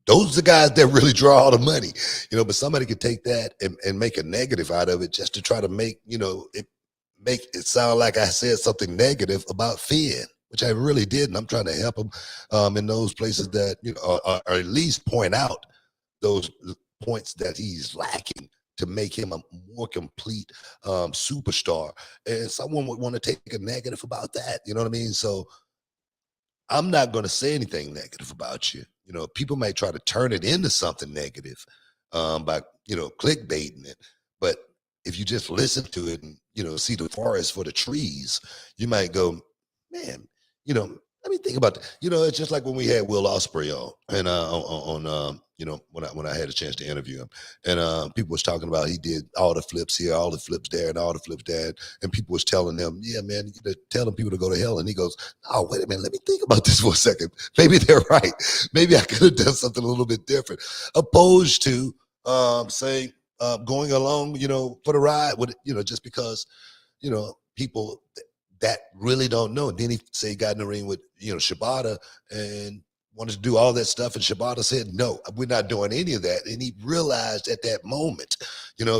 those are the guys that really draw all the money, but somebody could take that and make a negative out of it just to try to make, make it sound like I said something negative about Finn, which I really didn't. I'm trying to help him in those places that, or at least point out those points that he's lacking to make him a more complete superstar. And someone would want to take a negative about that. You know what I mean? So I'm not going to say anything negative about you. People might try to turn it into something negative by, clickbaiting it. But if you just listen to it and, see the forest for the trees, you might go, man, let me think about that. It's just like when we had Will Ospreay on, and when I had a chance to interview him, and people was talking about he did all the flips here, all the flips there, and all the flips there, and people was telling him, yeah, man, you're telling people to go to hell, and he goes, oh, wait a minute, let me think about this for a second. Maybe they're right. Maybe I could have done something a little bit different, opposed to saying going along, for the ride with, just because, people that really don't know. And then he say he got in the ring with, Shibata and wanted to do all that stuff. And Shibata said, no, we're not doing any of that. And he realized at that moment,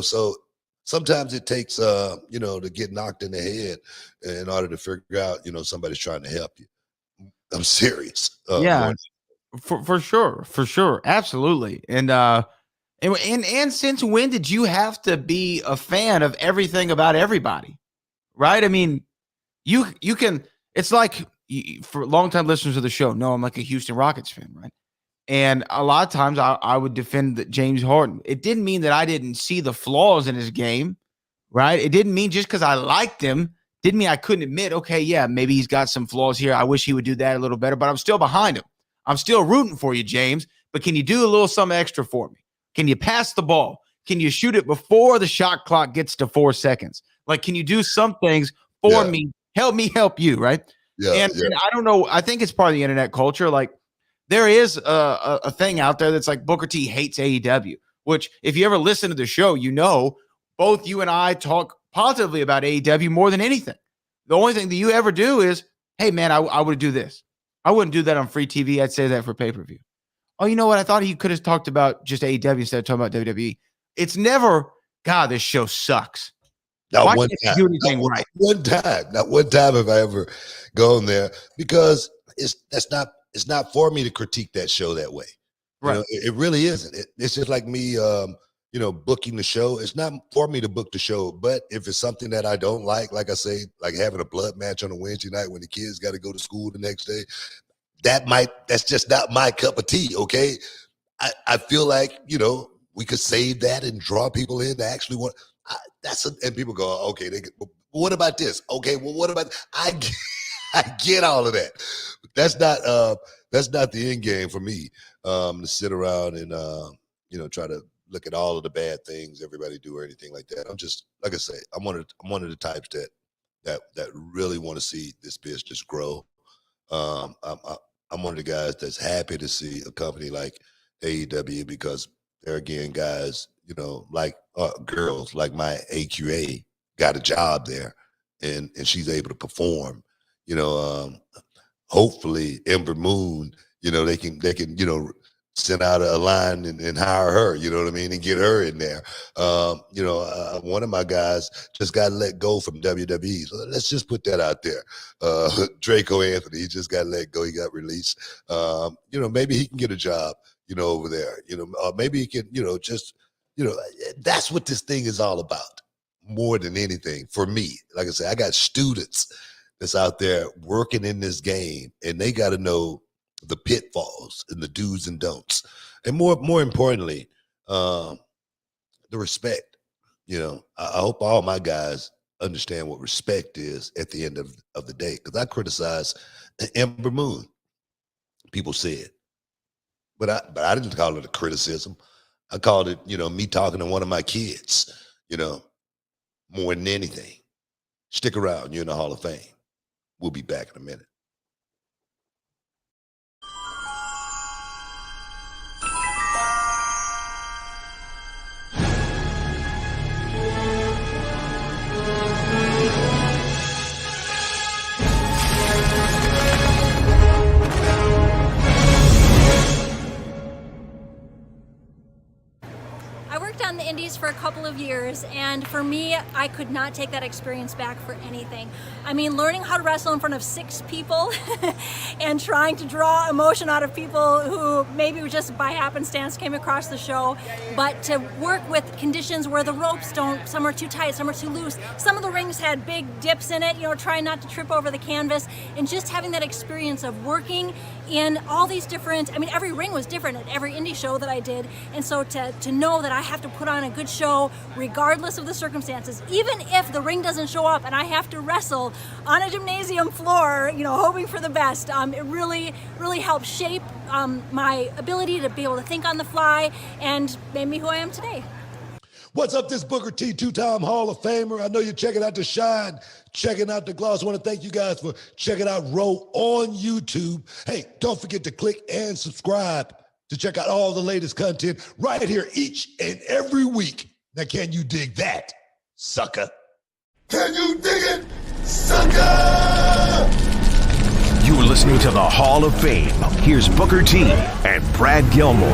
so sometimes it takes, to get knocked in the head in order to figure out, somebody's trying to help you. I'm serious. Yeah, for sure. Absolutely. And since when did you have to be a fan of everything about everybody? Right. I mean, You can. It's like for longtime listeners of the show know I'm like a Houston Rockets fan, right? And a lot of times I would defend James Harden. It didn't mean that I didn't see the flaws in his game, right? It didn't mean just because I liked him, didn't mean I couldn't admit, okay, yeah, maybe he's got some flaws here. I wish he would do that a little better, but I'm still behind him. I'm still rooting for you, James. But can you do a little something extra for me? Can you pass the ball? Can you shoot it before the shot clock gets to 4 seconds? Like, can you do some things for me? Help me help you, right? And I don't know. I think it's part of the internet culture. Like, there is a thing out there that's like Booker T hates AEW, which if you ever listen to the show, you know, both you and I talk positively about AEW more than anything. The only thing that you ever do is, hey, man, I would do this. I wouldn't do that on free TV. I'd say that for pay-per-view. Oh, you know what? I thought he could have talked about just AEW instead of talking about WWE. It's never, God, this show sucks. Not one time. Do anything right. Not one time have I ever gone there, because it's not for me to critique that show that way. Right. You know, it really isn't. It's just like me, booking the show. It's not for me to book the show, but if it's something that I don't like I say, like having a blood match on a Wednesday night when the kids got to go to school the next day, that's just not my cup of tea. Okay. I feel like, we could save that and draw people in to actually want. And people go, okay, what about this? Okay, well, what about? I get all of that. But that's not the end game for me. To sit around and try to look at all of the bad things everybody do or anything like that. I'm just, like I say, I'm one of the types that really want to see this business grow. I'm one of the guys that's happy to see a company like AEW, because there again, guys, like girls like my AQA got a job there, and she's able to perform. Hopefully Ember Moon, they can send out a line and hire her, you know what I mean, and get her in there. One of my guys just got let go from WWE. So let's just put that out there. Draco Anthony, he just got let go. He got released. Maybe he can get a job, over there. Maybe he can, that's what this thing is all about more than anything for me. Like I said, I got students that's out there working in this game, and they got to know the pitfalls and the do's and don'ts, and more importantly, the respect. I hope all my guys understand what respect is at the end of the day, because I criticize Ember Moon. People said, but I didn't call it a criticism. I called it, me talking to one of my kids, more than anything. Stick around. You're in the Hall of Fame. We'll be back in a minute. the Indies for a couple of years, and for me, I could not take that experience back for anything. I mean, learning how to wrestle in front of 6 people and trying to draw emotion out of people who maybe just by happenstance came across the show, but to work with conditions where the ropes some are too tight, some are too loose, some of the rings had big dips in it, trying not to trip over the canvas, and just having that experience of working in all these different, every ring was different at every indie show that I did, and so to know that I have to put on a good show regardless of the circumstances, even if the ring doesn't show up and I have to wrestle on a gymnasium floor, hoping for the best, it really, really helped shape my ability to be able to think on the fly and made me who I am today. What's up, this Booker T, 2-time Hall of Famer. I know you're checking out the Shine, checking out the Gloss. I want to thank you guys for checking out Row on YouTube. Hey, don't forget to click and subscribe to check out all the latest content right here each and every week. Now, can you dig that, sucker? Can you dig it, sucker? You're listening to the Hall of Fame. Here's Booker T and Brad Gilmore.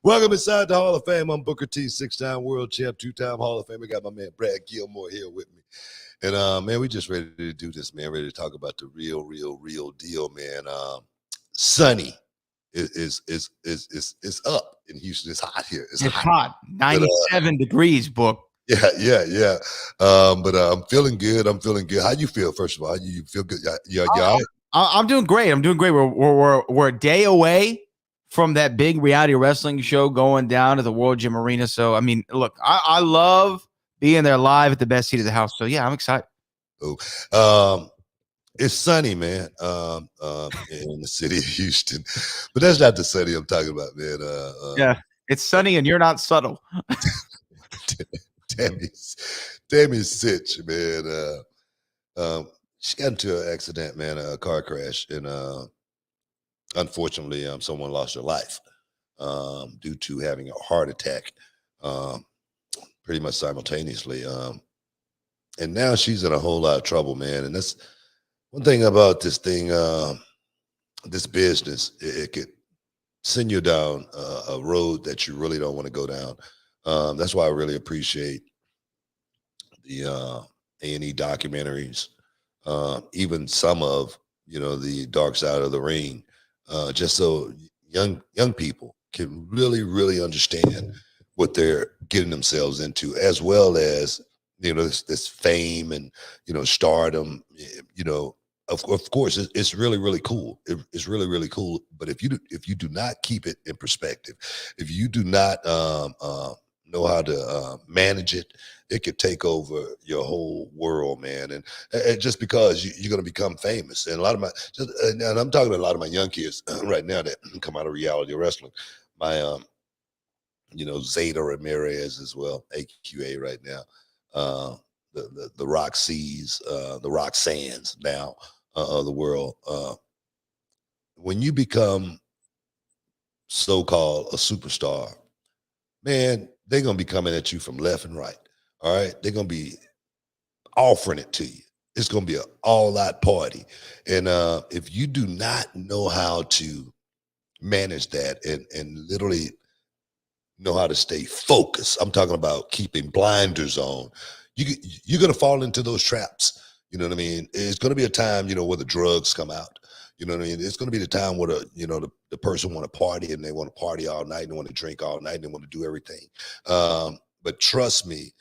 Welcome inside the Hall of Fame. I'm Booker T, 6-time world champ, 2-time Hall of Famer. Got my man Brad Gilmore here with me. And man, we just ready to do this, man. Ready to talk about the real deal, man. Sunny is up in Houston. It's hot here. It's hot. 97 degrees, Book. Yeah. But I'm feeling good. I'm feeling good. How you feel? First of all, you feel good? Yeah, you all right? I'm doing great. I'm doing great. We're a day away from that big reality wrestling show going down to the World Gym Arena. So I mean, look, I love being there live at the best seat of the house. So yeah, I'm excited. Oh, it's sunny, man. In the city of Houston, but that's not the sunny I'm talking about, man. Yeah, it's sunny and you're not subtle. Tammy Sitch, man. She got into an accident, man, a car crash, and unfortunately, someone lost their life due to having a heart attack, um, pretty much simultaneously. And now she's in a whole lot of trouble, man. And that's one thing about this thing, this business. It could send you down a road that you really don't want to go down. That's why I really appreciate the A&E documentaries, even some of the Dark Side of the Ring, just so young people can really understand what they're getting themselves into, as well as this fame and stardom. Of course, it's really cool. It's really cool. But if you do not keep it in perspective, if you do not know how to manage it, it could take over your whole world, man. And just because you're going to become famous, and a lot of and I'm talking to a lot of my young kids right now that come out of reality wrestling. My Zeta Ramirez as well, AQA right now. The Roxy's, the Roxannes now of the world. When you become so-called a superstar, man, they're gonna be coming at you from left and right. All right, they're gonna be offering it to you. It's gonna be an all-out party, and if you do not know how to manage that and literally know how to stay focused, I'm talking about keeping blinders on. You're gonna fall into those traps. You know what I mean? It's gonna be a time, where the drugs come out. You know what I mean? It's gonna be the time where the person want to party and they want to party all night and they want to drink all night and they want to do everything. But trust me,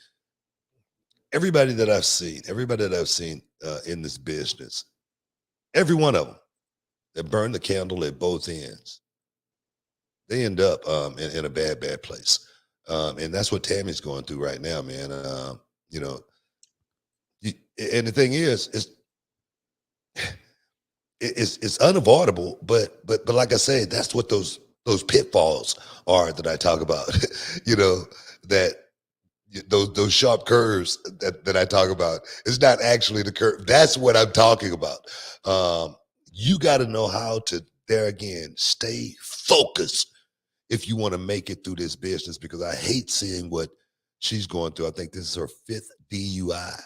everybody that I've seen in this business, every one of them that burn the candle at both ends, they end up in a bad place. And that's what Tammy's going through right now, man. And the thing is, it's unavoidable, but like I say, that's what those pitfalls are that I talk about. That those sharp curves that I talk about. It's not actually the curve. That's what I'm talking about. You got to know how to, there again, stay focused if you want to make it through this business, because I hate seeing what she's going through. I think this is her 5th DUI.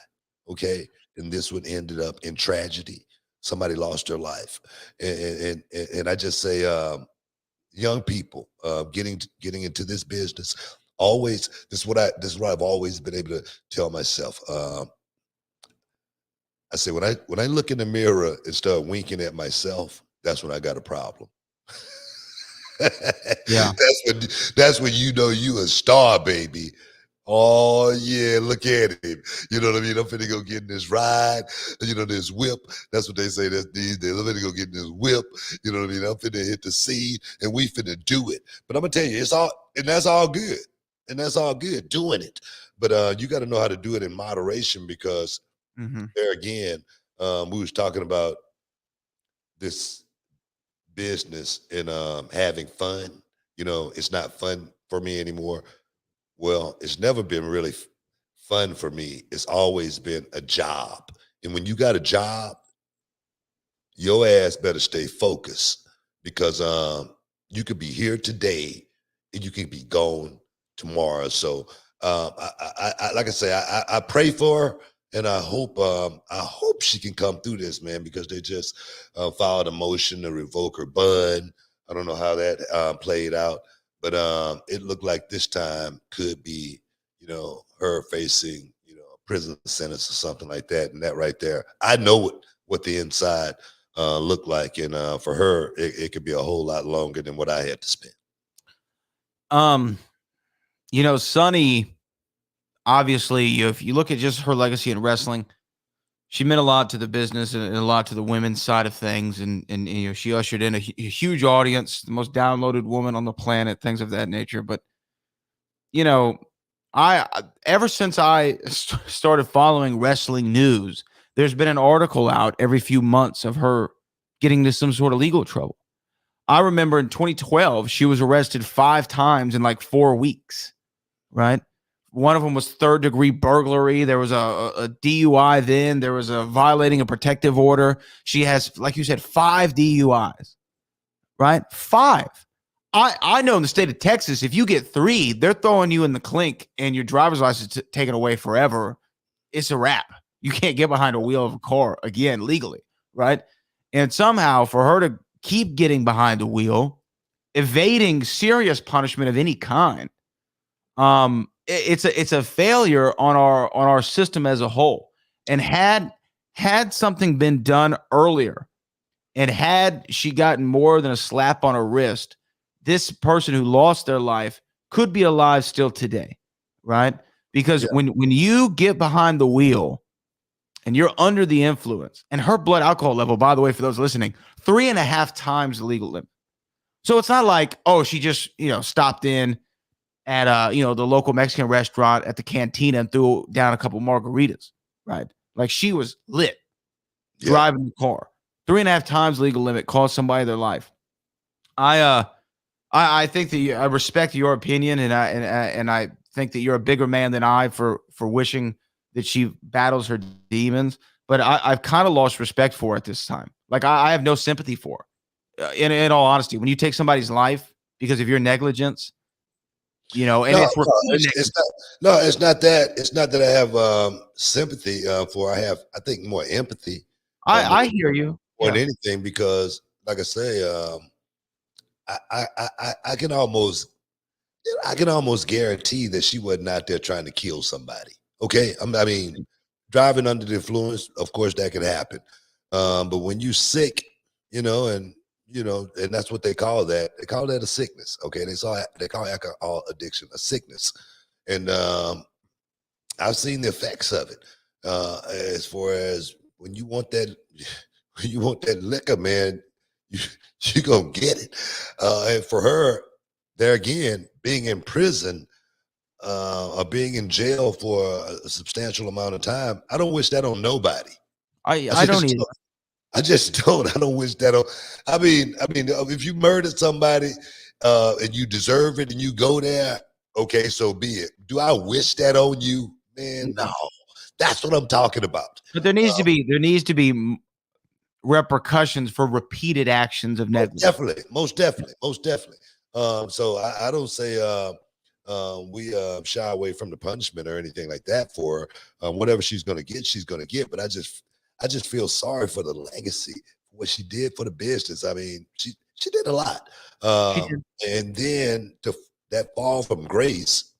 Okay. And this one ended up in tragedy. Somebody lost their life. And I just say, young people getting into this business, always, this is what I've always been able to tell myself. I say, when I look in the mirror and start winking at myself, that's when I got a problem. Yeah. That's when you a star, baby. Oh yeah, look at him. You know what I mean? I'm finna go get in this ride, this whip. That's what they say these days. I'm finna go get in this whip. You know what I mean? I'm finna hit the scene and we finna do it. But I'm gonna tell you, that's all good. And that's all good, doing it. But you got to know how to do it in moderation, because there again, we was talking about this business and having fun. It's not fun for me anymore. Well, it's never been really fun for me. It's always been a job. And when you got a job, your ass better stay focused, because you could be here today and you can be gone tomorrow. So I like I say, I pray for her, and I hope she can come through this, man, because they just filed a motion to revoke her bond. I don't know how that played out, but it looked like this time could be, her facing, a prison sentence or something like that. And that right there, I know what the inside looked like, and for her, it could be a whole lot longer than what I had to spend. Sonny, obviously, if you look at just her legacy in wrestling, she meant a lot to the business and a lot to the women's side of things. And she ushered in a huge audience, the most downloaded woman on the planet, things of that nature. But, ever since I started following wrestling news, there's been an article out every few months of her getting into some sort of legal trouble. I remember in 2012, she was arrested 5 times in like 4 weeks, right? One of them was 3rd-degree burglary. There was a DUI then. There was a violating a protective order. She has, like you said, 5 DUIs, right? 5. I know in the state of Texas, if you get 3, they're throwing you in the clink and your driver's license taken away forever. It's a wrap. You can't get behind a wheel of a car again legally, right? And somehow for her to keep getting behind the wheel, evading serious punishment of any kind, it's a failure on our system as a whole. And had something been done earlier, and had she gotten more than a slap on her wrist, this person who lost their life could be alive still today, right? Because when you get behind the wheel and you're under the influence, and her blood alcohol level, by the way, for those listening, 3.5 times the legal limit. So it's not like, oh, she just, stopped in at the local Mexican restaurant at the cantina and threw down a couple margaritas, right? Like she was lit driving the car. 3.5 times legal limit, cost somebody their life. I think that I respect your opinion, and I think that you're a bigger man than I for wishing that she battles her demons. But I've kind of lost respect for it this time. Like I have no sympathy for her. In all honesty, when you take somebody's life because of your negligence, and it's not that. It's not that I have sympathy for. I think more empathy. I hear you more than anything, because, like I say, I can almost guarantee that she wasn't out there trying to kill somebody. Okay, I mean, driving under the influence, of course, that could happen. But when you sick, and that's what they call that. They call that a sickness. Okay, they call alcohol addiction a sickness, and I've seen the effects of it. As far as when you want that liquor, man, you're gonna get it. And for her, there again, being in prison or being in jail for a substantial amount of time, I don't wish that on nobody. I don't either. I just don't. I don't wish that on. I mean, if you murdered somebody and you deserve it and you go there, okay, so be it. Do I wish that on you, man? No. That's what I'm talking about. But there needs to be repercussions for repeated actions of negligence. Most definitely. So I don't say we shy away from the punishment or anything like that for her. Whatever she's going to get. But I just feel sorry for the legacy, what she did for the business. I mean, she did a lot. And then that fall from grace,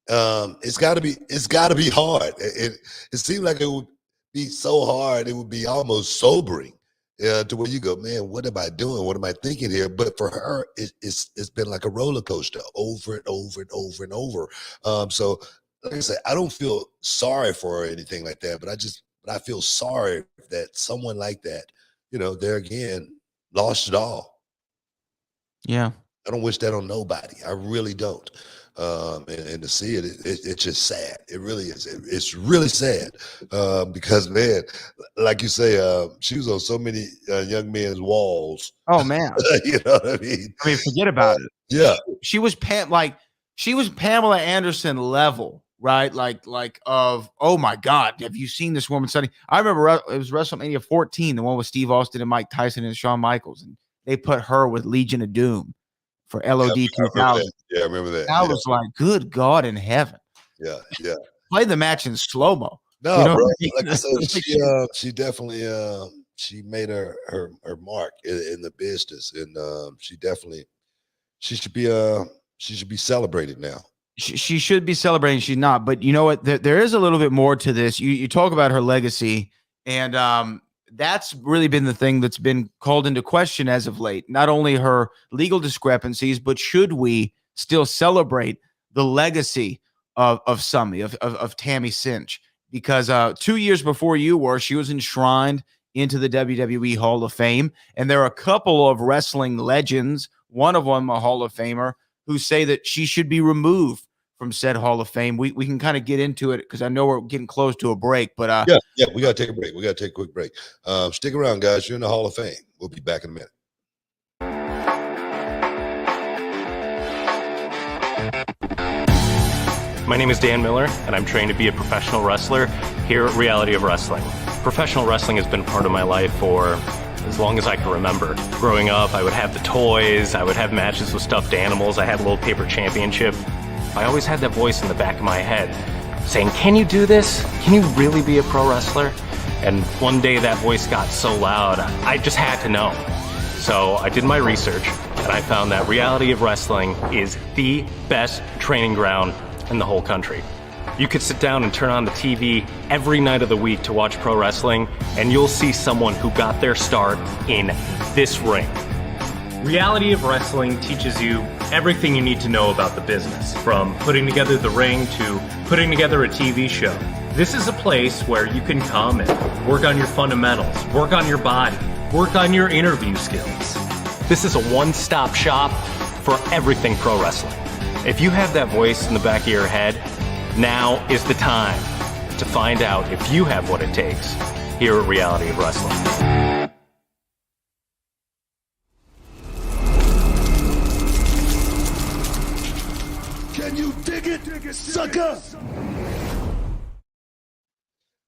it's got to be hard. It seemed like it would be so hard. It would be almost sobering to where you go, man, what am I doing? What am I thinking here? But for her, it's been like a roller coaster over and over and over and over. So like I said, I don't feel sorry for her or anything like that, but I feel sorry that someone like that, there again, lost it all. Yeah. I don't wish that on nobody. I really don't. And to see it's just sad. It really is. It's really sad because, man, like you say, she was on so many young men's walls. Oh man, you know what I mean? Forget about it. Yeah, she was Pamela Anderson level, right? Like of, oh my God, have you seen this woman study? I remember it was WrestleMania 14, the one with Steve Austin and Mike Tyson and Shawn Michaels, and they put her with Legion of Doom for LOD 2000. Yeah, I remember that. I was like, good God in heaven. Yeah. Play the match in slow-mo. No, bro. Like I said, she definitely she made her mark in the business, and she should be celebrated now. She should be celebrating. She's not, but you know what? There is a little bit more to this. You talk about her legacy, and that's really been the thing that's been called into question as of late. Not only her legal discrepancies, but should we still celebrate the legacy of Summy, of Tammy Cinch, because 2 years before you were, she was enshrined into the WWE Hall of Fame. And there are a couple of wrestling legends, one of them a Hall of Famer, who say that she should be removed from said Hall of Fame. We can kind of get into it because I know we're getting close to a break, but yeah, we got to take a break. We got to take a quick break. Stick around, guys. You're in the Hall of Fame. We'll be back in a minute. My name is Dan Miller, and I'm trained to be a professional wrestler here at Reality of Wrestling. Professional wrestling has been part of my life for as long as I can remember. Growing up, I would have the toys, I would have matches with stuffed animals, I had a little paper championship. I always had that voice in the back of my head saying, can you do this? Can you really be a pro wrestler? And one day that voice got so loud, I just had to know. So I did my research, and I found that Reality of Wrestling is the best training ground in the whole country. You could sit down and turn on the TV every night of the week to watch pro wrestling, and you'll see someone who got their start in this ring. Reality of Wrestling teaches you everything you need to know about the business, from putting together the ring to putting together a TV show. This is a place where you can come and work on your fundamentals, work on your body, work on your interview skills. This is a one-stop shop for everything pro wrestling. If you have that voice in the back of your head, now is the time to find out if you have what it takes here at Reality of Wrestling. Can you dig it, sucker?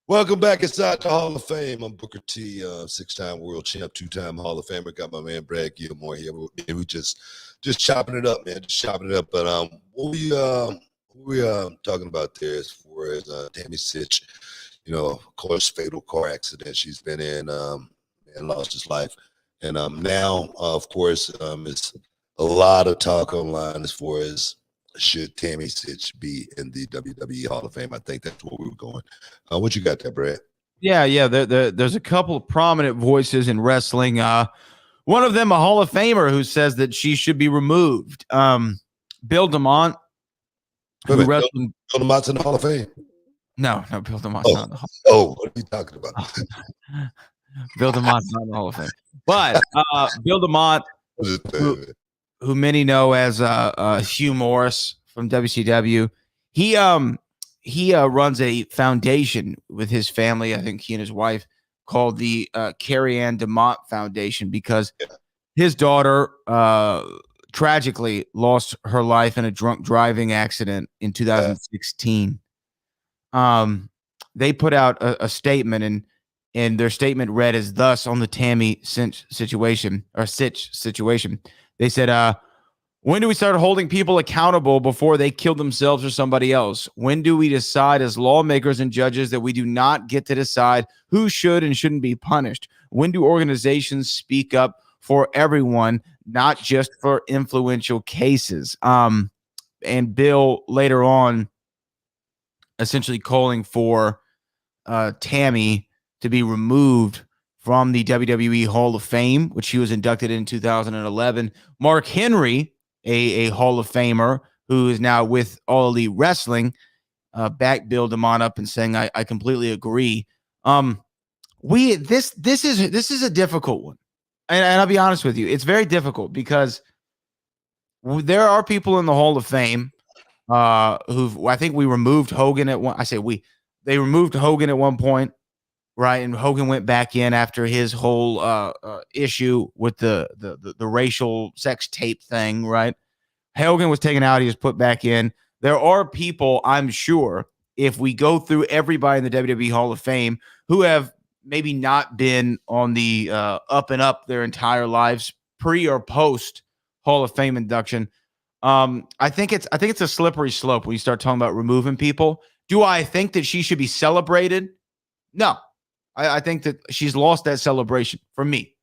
Welcome back inside the Hall of Fame. I'm Booker T, 6-time world champ, 2-time Hall of Famer. Got my man Brad Gilmore here. We just chopping it up, man. Just chopping it up. But what we talking about there as far as Tammy Cinch, of course, fatal car accident she's been in, and lost his life. And now, of course, it's a lot of talk online as far as should Tammy Cinch be in the WWE Hall of Fame. I think that's where we were going. What you got there, Brad? Yeah. There's a couple of prominent voices in wrestling. One of them, a Hall of Famer, who says that she should be removed. Bill DeMont, who wrestled. Bill DeMont's in the Hall of Fame. No, Bill DeMont's not in the Hall. Oh, what are you talking about? Bill DeMont's not in the Hall of Fame. But Bill DeMont, who many know as Hugh Morris from WCW, he runs a foundation with his family. I think he and his wife, called the Carrie Ann DeMont Foundation, because his daughter tragically lost her life in a drunk driving accident in 2016. They put out a statement, and their statement read as thus on the Tammy Cinch situation. They said, when do we start holding people accountable before they kill themselves or somebody else? When do we decide as lawmakers and judges that we do not get to decide who should and shouldn't be punished? When do organizations speak up for everyone, not just for influential cases? And Bill later on essentially calling for Tammy to be removed from the WWE Hall of Fame, which he was inducted in 2011. Mark Henry, a Hall of Famer who is now with All Elite Wrestling, backed Bill DeMont up and saying, I completely agree. This is a difficult one. And I'll be honest with you, it's very difficult because there are people in the Hall of Fame I think we removed Hogan at one. They removed Hogan at one point, right? And Hogan went back in after his whole issue with the racial sex tape thing, right? Hogan was taken out. He was put back in. There are people, I'm sure, if we go through everybody in the WWE Hall of Fame who have maybe not been on the up and up their entire lives, pre or post Hall of Fame induction. I think it's a slippery slope when you start talking about removing people. Do I think that she should be celebrated? No. I think that she's lost that celebration for me.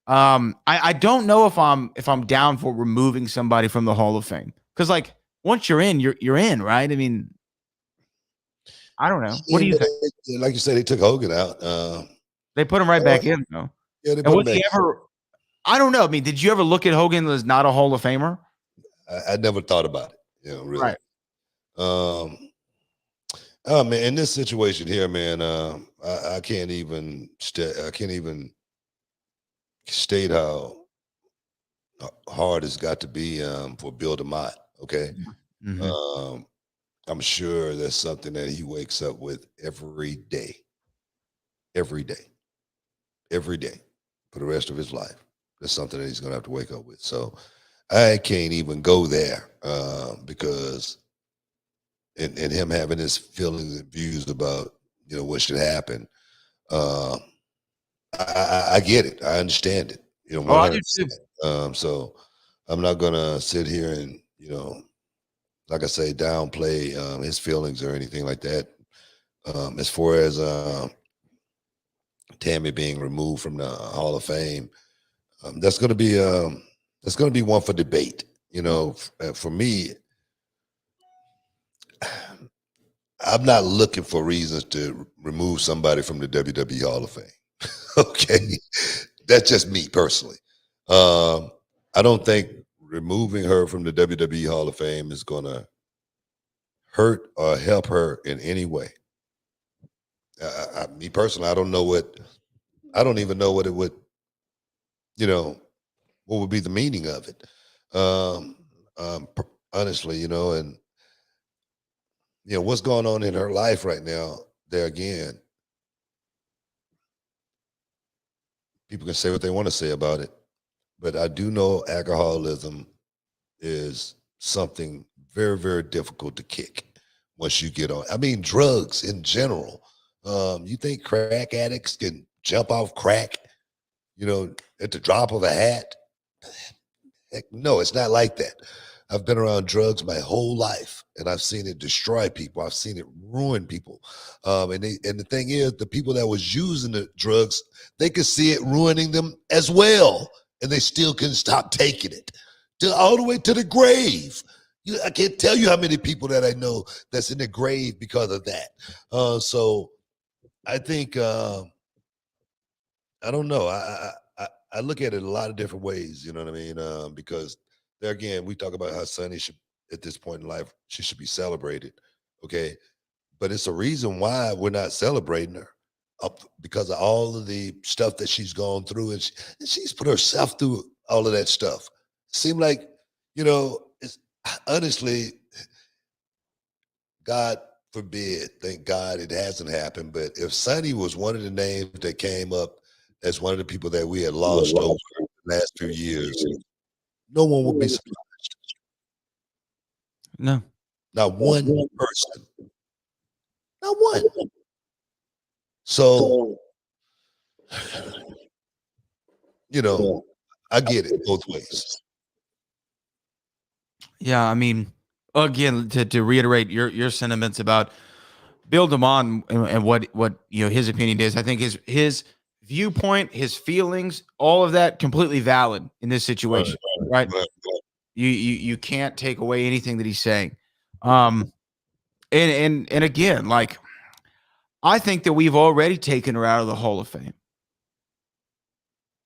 I don't know if I'm down for removing somebody from the Hall of Fame, because like once you're in, you're in, right? I mean, I don't know. What do you think? Like you said, they took Hogan out. They put him right back in, though. Yeah, they and put was him he back. ever? I don't know. I mean, did you ever look at Hogan as not a Hall of Famer? I never thought about it. Really. Right. Oh man, in this situation here, man, I can't even I can't even state how hard it's got to be for Bill DeMott. Okay, Mhm. um, I'm sure that's something that he wakes up with every day, every day for the rest of his life. That's something that he's gonna have to wake up with. So I can't even go there because and him having his feelings and views about what should happen. Uh, I get it. I understand it. Oh, I 100. do too. So I'm not gonna sit here and like I say, downplay his feelings or anything like that. As far as Tammy being removed from the Hall of Fame, that's gonna be one for debate. For me, I'm not looking for reasons to remove somebody from the WWE Hall of Fame. Okay, that's just me personally. I don't think removing her from the WWE Hall of Fame is going to hurt or help her in any way. Me personally, I don't even know what it would, what would be the meaning of it. Um, Honestly, and what's going on in her life right now. There again, people can say what they want to say about it, but I do know alcoholism is something very, very difficult to kick once you get on. I mean, drugs in general. You think crack addicts can jump off crack, at the drop of a hat? Heck, no, it's not like that. I've been around drugs my whole life, and I've seen it destroy people. I've seen it ruin people. And the thing is, the people that was using the drugs, they could see it ruining them as well, and they still couldn't stop taking it all the way to the grave. I can't tell you how many people that I know that's in the grave because of that. So I think I don't know. I look at it a lot of different ways. You know what I mean? Because there again, we talk about how Sonny should, at this point in life, she should be celebrated. Okay, but it's a reason why we're not celebrating her because of all of the stuff that she's gone through, and she's put herself through all of that stuff. Seem like it's honestly, God forbid, thank God it hasn't happened. But if Sonny was one of the names that came up as one of the people that we had lost over the last few years, no one would be surprised. No. Not one person. Not one. So, I get it both ways. Yeah, I mean, again, to reiterate your sentiments about Bill DeMond and what his opinion is, I think his viewpoint, his feelings, all of that completely valid in this situation, right? You can't take away anything that he's saying. And again, like, I think that we've already taken her out of the Hall of Fame.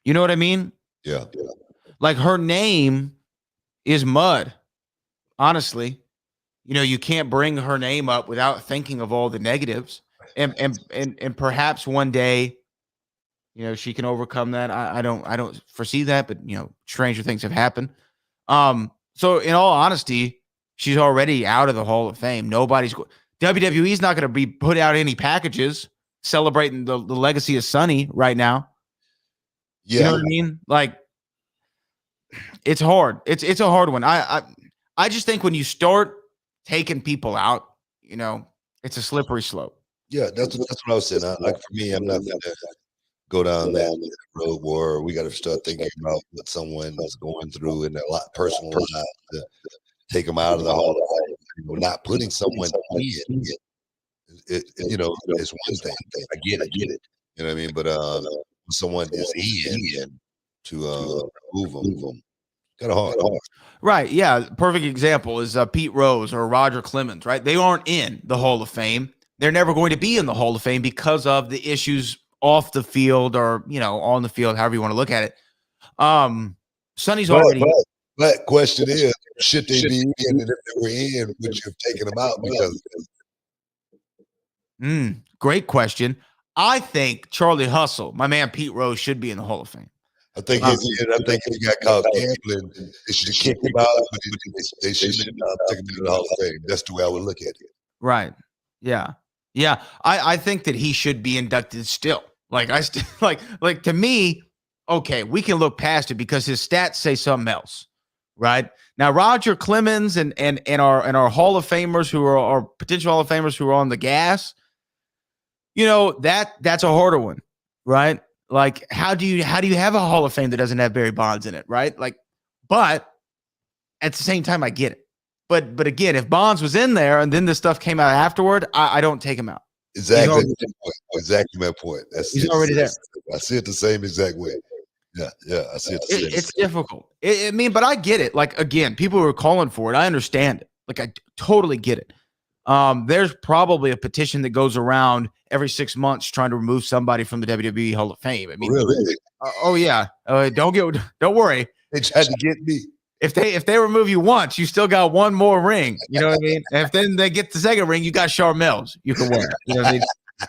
You know what I mean? Yeah. Like, her name is mud. Honestly, you can't bring her name up without thinking of all the negatives, and perhaps one day, she can overcome that. I don't foresee that, but stranger things have happened. So in all honesty, she's already out of the Hall of Fame. WWE's not going to be put out any packages celebrating the legacy of Sonny right now. Yeah. You know what I mean? Like, it's hard. It's a hard one. I just think when you start taking people out, it's a slippery slope. Yeah, that's what I was saying. Like for me, I'm not gonna go down that road where we got to start thinking about what someone is going through in their personal lives to take them out of the Hall of Fame. Not putting someone in, is one thing. I get it. You know what I mean? But when someone is in to remove them, kind of hard. Right. Yeah. Perfect example is Pete Rose or Roger Clemens, right? They aren't in the Hall of Fame. They're never going to be in the Hall of Fame because of the issues off the field or, on the field, however you want to look at it. Sonny's already. But question is, should they be in? And if they were in, would you have taken them out? Because Great question. I think Charlie Hustle, my man Pete Rose, should be in the Hall of Fame. I think he got caught gambling. They should have kicked him out, but they shouldn't have taken him to the Hall of Fame. That's the way I would look at it. Right. Yeah. Yeah. I think that he should be inducted still. Like like to me, okay, we can look past it because his stats say something else. Right. Now, Roger Clemens and our Hall of Famers who are our potential Hall of Famers who are on the gas, that's a harder one, right? Like, how do you have a Hall of Fame that doesn't have Barry Bonds in it, right? Like, but at the same time, I get it. But again, if Bonds was in there and then this stuff came out afterward, I don't take him out. Exactly my point. He's already there. I see it the same exact way. Yeah, I see it the same. It's difficult. But I get it. Like, again, people who are calling for it, I understand it. Like, I totally get it. There's probably a petition that goes around every 6 months trying to remove somebody from the WWE Hall of Fame. I mean, really? Oh yeah. Don't worry. They tried to get me. If they remove you once, you still got one more ring. You know what I mean? And if then they get the second ring, you got Charmel's. You can wear. You know what I mean?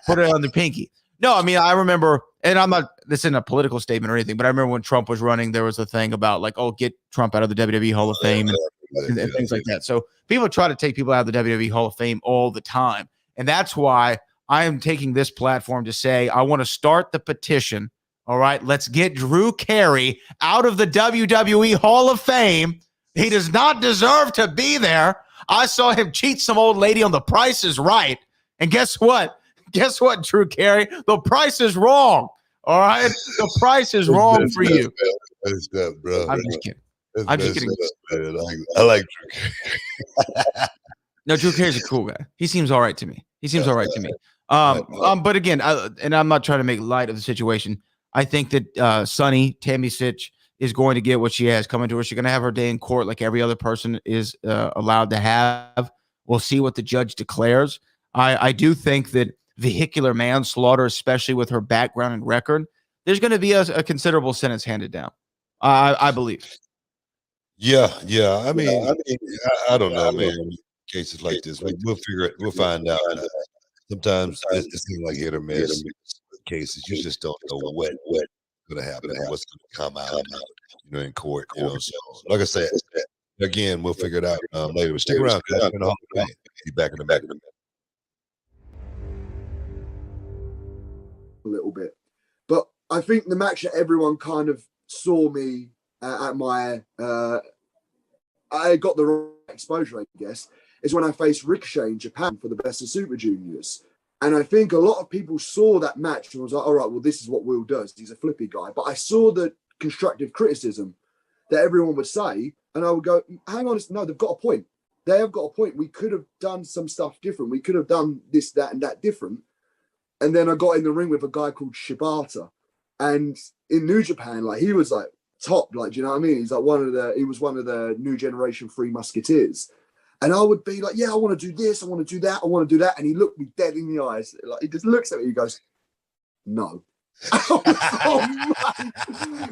Put it on the pinky. No, I mean, I remember, and this isn't a political statement or anything, but I remember when Trump was running, there was a thing about like, oh, get Trump out of the WWE Hall of Fame and things like that. So people try to take people out of the WWE Hall of Fame all the time. And that's why I am taking this platform to say, I want to start the petition. All right, let's get Drew Carey out of the WWE Hall of Fame. He does not deserve to be there. I saw him cheat some old lady on The Price is Right. And guess what? Guess what, Drew Carey? The price is wrong. All right? The price is wrong for you. Bro. I'm just kidding. I'm just kidding. I like Drew Carey. No, Drew Carey's a cool guy. He seems all right to me. But again, and I'm not trying to make light of the situation. I think that Sonny Tammy Sitch is going to get what she has coming to her. She's going to have her day in court like every other person is allowed to have. We'll see what the judge declares. I do think that vehicular manslaughter, especially with her background and record, there's going to be a considerable sentence handed down. I believe. Yeah. I mean, I don't know, man. Cases like this, we'll figure it. We'll find out. Sometimes it seems like hit or miss cases. You just don't know what's going to happen, what's going to come out, in court. So like I said, again, we'll figure it out later. But stick around. Be back in the back of the minute. A little bit, but I think the match that everyone kind of saw me at my I got the right exposure, I guess, is when I faced Ricochet in Japan for the Best of Super Juniors. And I think a lot of people saw that match and was like, all right, well, this is what Will does. He's a flippy guy. But I saw the constructive criticism that everyone would say, and I would go, hang on, no, they've got a point. They have got a point. We could have done some stuff different. We could have done this, that, and that different. And then I got in the ring with a guy called Shibata. And in New Japan, like, he was like top, like, do you know what I mean? He's like he was one of the new generation Three Musketeers. And I would be like, yeah, I want to do this, I want to do that, I want to do that. And he looked me dead in the eyes. Like, he just looks at me, he goes, no. Oh,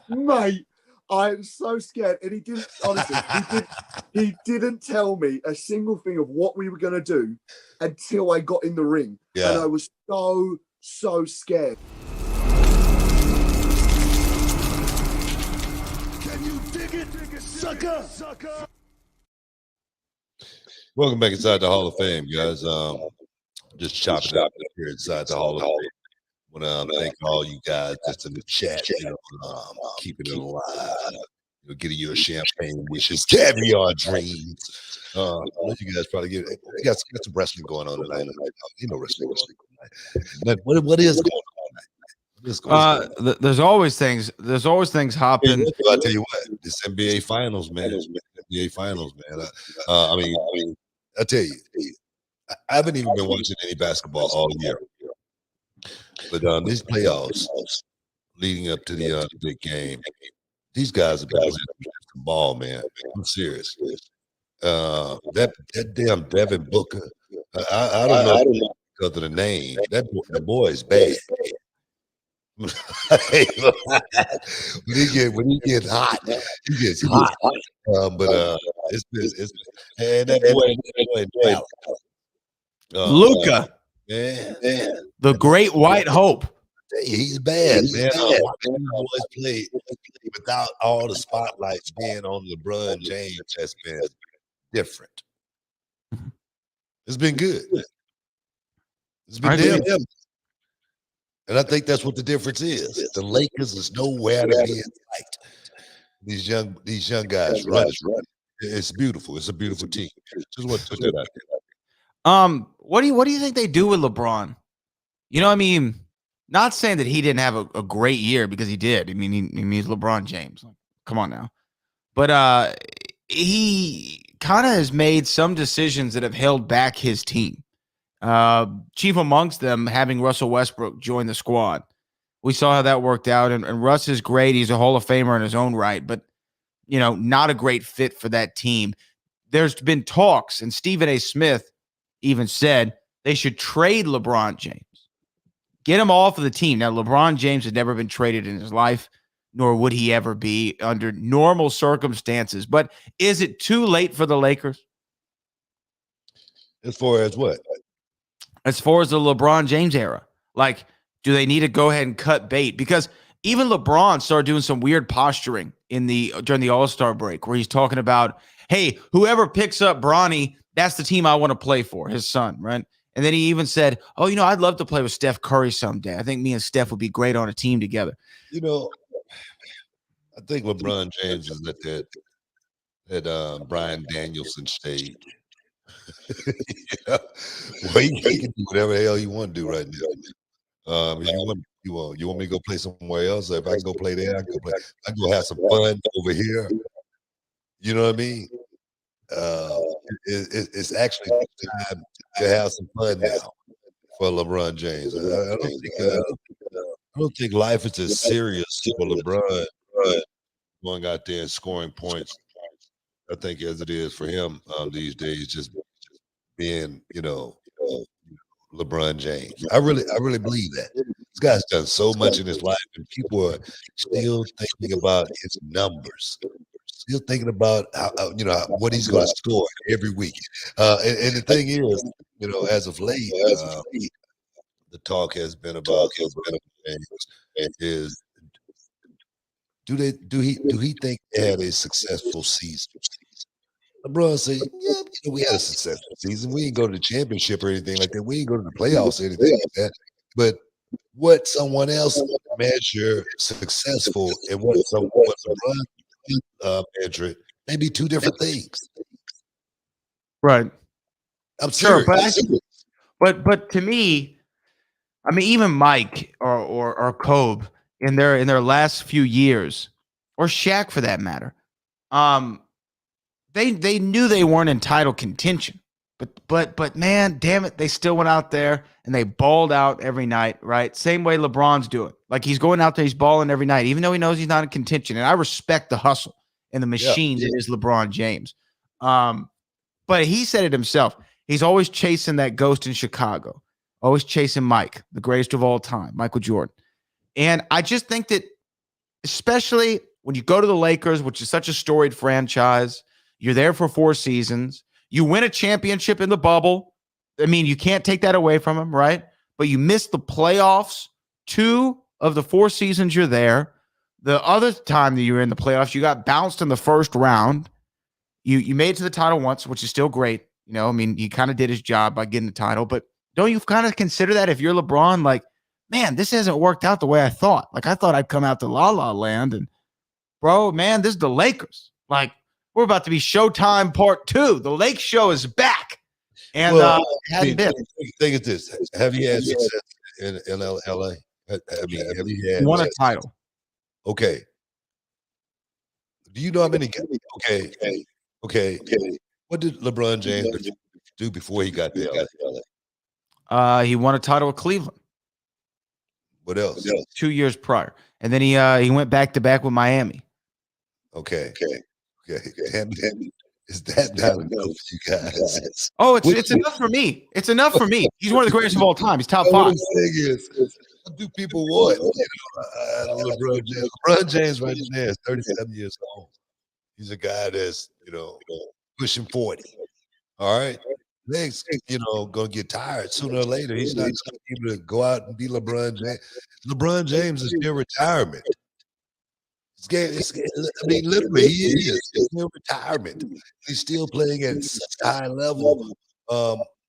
mate, I'm so scared. And he didn't, honestly, he didn't tell me a single thing of what we were going to do until I got in the ring. Yeah. And I was so scared. Can you dig it, sucker? Welcome back inside the Hall of Fame, guys. Just chopping it up here inside the Hall of Fame. I want to thank all you guys just in the chat, keeping it alive, getting your champagne wishes, caviar dreams. You guys probably get it. You got some wrestling going on tonight. Wrestling tonight. What is going on? There's always things. There's always things hopping. Yeah, I tell you what, this NBA Finals, man. NBA Finals, man. I mean, I tell you, I haven't even been watching any basketball all year. But these playoffs leading up to the big game, these guys have been playing the ball, man. I'm serious. That damn Devin Booker, I don't know because of the name. The boy is bad. When he gets hot, he gets hot. But it's and that boy Luka. Man, The Great White Hope. he's bad, man. Watching the boys play without all the spotlights being on LeBron James has been different. It's been good. It's been damn good. And I think that's what the difference is. The Lakers is nowhere to be in sight. These young guys running. It's beautiful. It's a beautiful team. Just want to put that out there. What do you think they do with LeBron? You know, I mean, not saying that he didn't have a great year, because he did. I mean, he's LeBron James. Come on now. But he kind of has made some decisions that have held back his team. Chief amongst them, having Russell Westbrook join the squad. We saw how that worked out, and Russ is great. He's a Hall of Famer in his own right, but not a great fit for that team. There's been talks, and Stephen A. Smith even said they should trade LeBron James. Get him off of the team. Now, LeBron James has never been traded in his life, nor would he ever be under normal circumstances. But is it too late for the Lakers? As far as what? As far as the LeBron James era. Like, do they need to go ahead and cut bait? Because even LeBron started doing some weird posturing during the All-Star break, where he's talking about, hey, whoever picks up Bronny, that's the team I want to play for, his son, right? And then he even said, oh, I'd love to play with Steph Curry someday. I think me and Steph would be great on a team together. I think LeBron James is at Brian Danielson stage. Well, he can do whatever the hell you want to do right now. You want me to go play somewhere else? If I can go play there, I can go play. I can go have some fun over here. You know what I mean? It's actually time to have some fun now for LeBron James. I don't think life is as serious for LeBron going out there and scoring points, I think, as it is for him these days, just being, LeBron James. I really believe that. This guy's done so much in his life, and people are still thinking about his numbers, still thinking about how, what he's going to score every week. And the thing is, as of late, the talk has been about is do he think they had a successful season? LeBron said, yeah, we had a successful season. We didn't go to the championship or anything like that. We didn't go to the playoffs or anything like that. But what someone else measure successful and what LeBron measure it may be two different things. Right. I'm sure, serious. but to me, I mean, even Mike or Kobe in their last few years, or Shaq for that matter, they knew they weren't in title contention. But man, damn it, they still went out there and they balled out every night, right? Same way LeBron's doing. Like, he's going out there, he's balling every night, even though he knows he's not in contention. And I respect the hustle and the machine that is LeBron James. But he said it himself. He's always chasing that ghost in Chicago, always chasing Mike, the greatest of all time, Michael Jordan. And I just think that, especially when you go to the Lakers, which is such a storied franchise, you're there for 4 seasons. You win a championship in the bubble. I mean, you can't take that away from him, right? But you missed the playoffs 2 of the 4 seasons you're there. The other time that you were in the playoffs, you got bounced in the first round. You made it to the title once, which is still great. I mean, he kind of did his job by getting the title. But don't you kind of consider that if you're LeBron, like, man, this hasn't worked out the way I thought. Like, I thought I'd come out to La La Land, and bro, man, this is the Lakers. Like, we're about to be Showtime Part 2. The Lake Show is back. And it hadn't been. The thing is this. Have you had success in LA? I mean, have you had won a title? Okay. Do you know how many? Okay. What did LeBron James do before he got to LA? He won a title with Cleveland. What else? 2 years prior. And then he went back-to-back with Miami. Okay. Damn, is that not enough for you guys? Oh, it's enough for me. It's enough for me. He's one of the greatest of all time. He's top 5. The thing is, what do people want? LeBron James. LeBron James right there is 37 years old. He's a guy that's, pushing 40. All right. legs, gonna get tired sooner or later. He's not gonna be able to go out and be LeBron James. LeBron James is near retirement. I mean, literally, he is. He's near retirement. He's still playing at such a high level,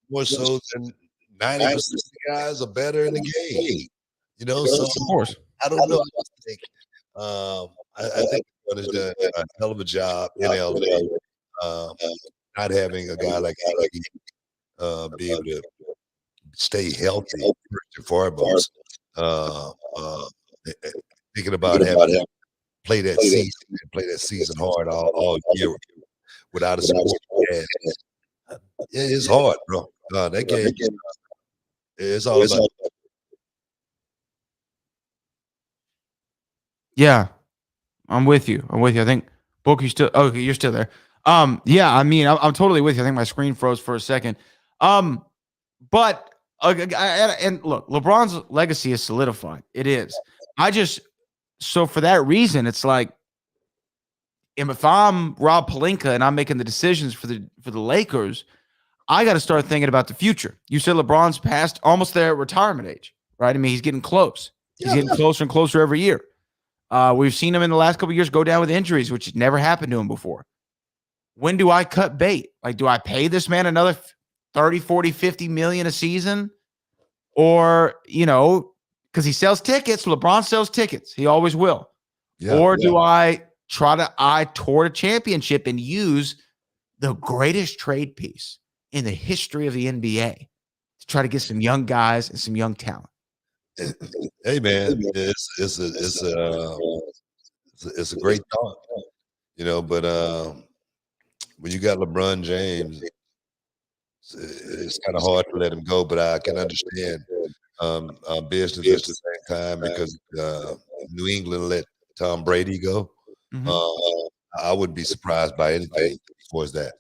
more so than 90% of the guys are better in the game. So Of course. I don't know. I think he's done a hell of a job in LA. Not having a guy like AD be able to stay healthy first and foremost. Thinking about having play that season hard all year without a support. It's hard, bro. That game is all about. Yeah, I'm with you. I think Book, you still okay? You're still there. Yeah, I mean, I'm totally with you. I think my screen froze for a second. But and look, LeBron's legacy is solidified. It is. So for that reason, it's like, if I'm Rob Pelinka and I'm making the decisions for the Lakers, I got to start thinking about the future. You said LeBron's past almost their retirement age, right? I mean, he's getting close. He's getting closer and closer every year. We've seen him in the last couple of years go down with injuries, which never happened to him before. When do I cut bait? Like, do I pay this man another 30, 40, 50 million a season? Or, because he sells tickets, LeBron sells tickets. He always will. Do I try to eye toward a championship and use the greatest trade piece in the history of the NBA to try to get some young guys and some young talent? Hey man, it's a great thought, but when you got LeBron James, it's kind of hard to let him go, but I can understand business at the same time because New England let Tom Brady go. I wouldn't be surprised by anything as far as that.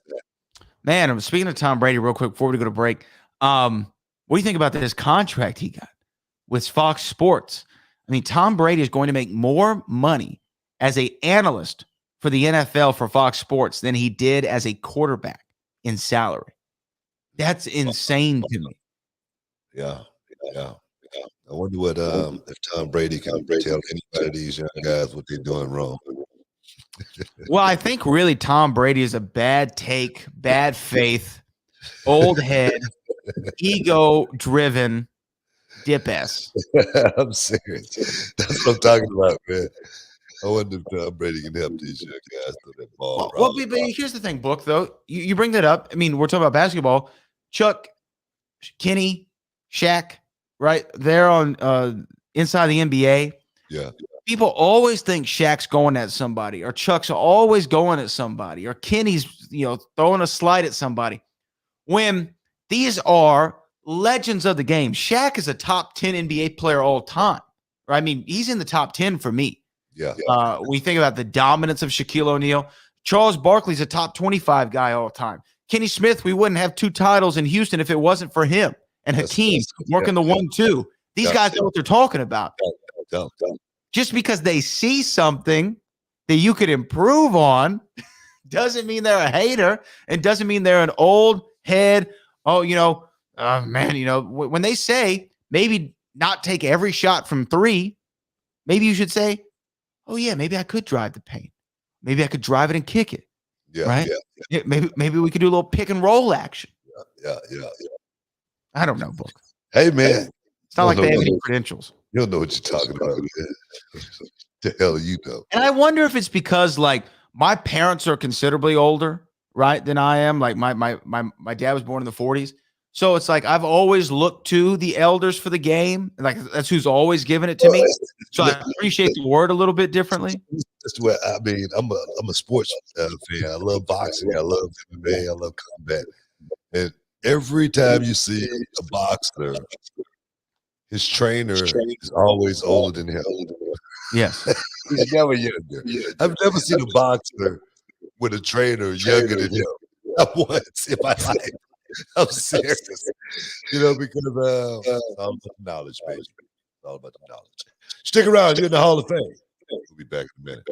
Man, speaking of Tom Brady, real quick before we go to break, what do you think about this contract he got with Fox Sports? I mean, Tom Brady is going to make more money as an analyst for the NFL for Fox Sports than he did as a quarterback in salary. That's insane to me. Yeah. I wonder what if Tom Brady can tell anybody of these young guys what they're doing wrong. Well, I think really Tom Brady is a bad take, bad faith, old head, ego-driven dip-ass. I'm serious. That's what I'm talking about, man. I wonder if Tom Brady can help these young guys through that ball. Well, but here's the thing, Book, though. You bring that up. I mean, we're talking about basketball. Chuck, Kenny, Shaq, right? They're on inside the NBA. Yeah. People always think Shaq's going at somebody, or Chuck's always going at somebody, or Kenny's, throwing a slide at somebody. When these are legends of the game. Shaq is a top 10 NBA player all time. Right? I mean, he's in the top 10 for me. Yeah. We think about the dominance of Shaquille O'Neal. Charles Barkley's a top 25 guy all time. Kenny Smith, we wouldn't have 2 titles in Houston if it wasn't for him. And Hakeem working the 1-2. These guys know what they're talking about. Just because they see something that you could improve on doesn't mean they're a hater, and doesn't mean they're an old head. Oh, when they say maybe not take every shot from 3, maybe you should say, oh yeah, maybe I could drive the paint. Maybe I could drive it and kick it. Yeah. Right? Yeah, maybe we could do a little pick and roll action. Yeah. I don't know, Book. Hey man. It's not like they have any credentials. You don't know what you're talking about, man. The hell you know. And I wonder if it's because my parents are considerably older, right, than I am. Like my dad was born in the 40s. So it's like I've always looked to the elders for the game. Like that's who's always given it to me. So I appreciate the word a little bit differently. That's what I mean. I'm a sports fan. I love boxing. I love MMA. I love combat. And every time you see a boxer, his trainer is always older than him. Yes. He's never younger. I've never seen a boxer with a trainer younger than him. Not once in my life. I'm serious. Because it's all about the knowledge, baby. It's all about the knowledge. Stick around. You're in the Hall of Fame. We'll be back in a minute.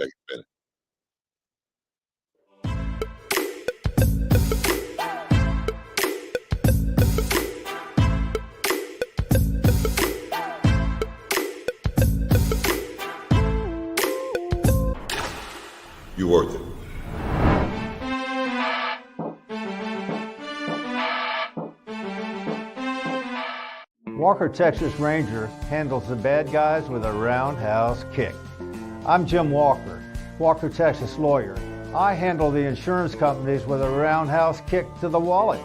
Walker Texas Ranger handles the bad guys with a roundhouse kick. I'm Jim Walker, Walker Texas lawyer. I handle the insurance companies with a roundhouse kick to the wallet.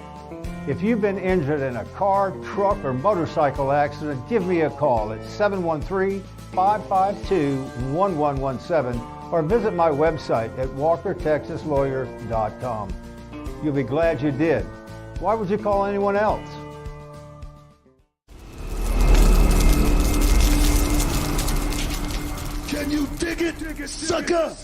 If you've been injured in a car, truck, or motorcycle accident, give me a call at 713-552-1117 or visit my website at walkertexaslawyer.com. You'll be glad you did. Why would you call anyone else? Can you dig it, sucker?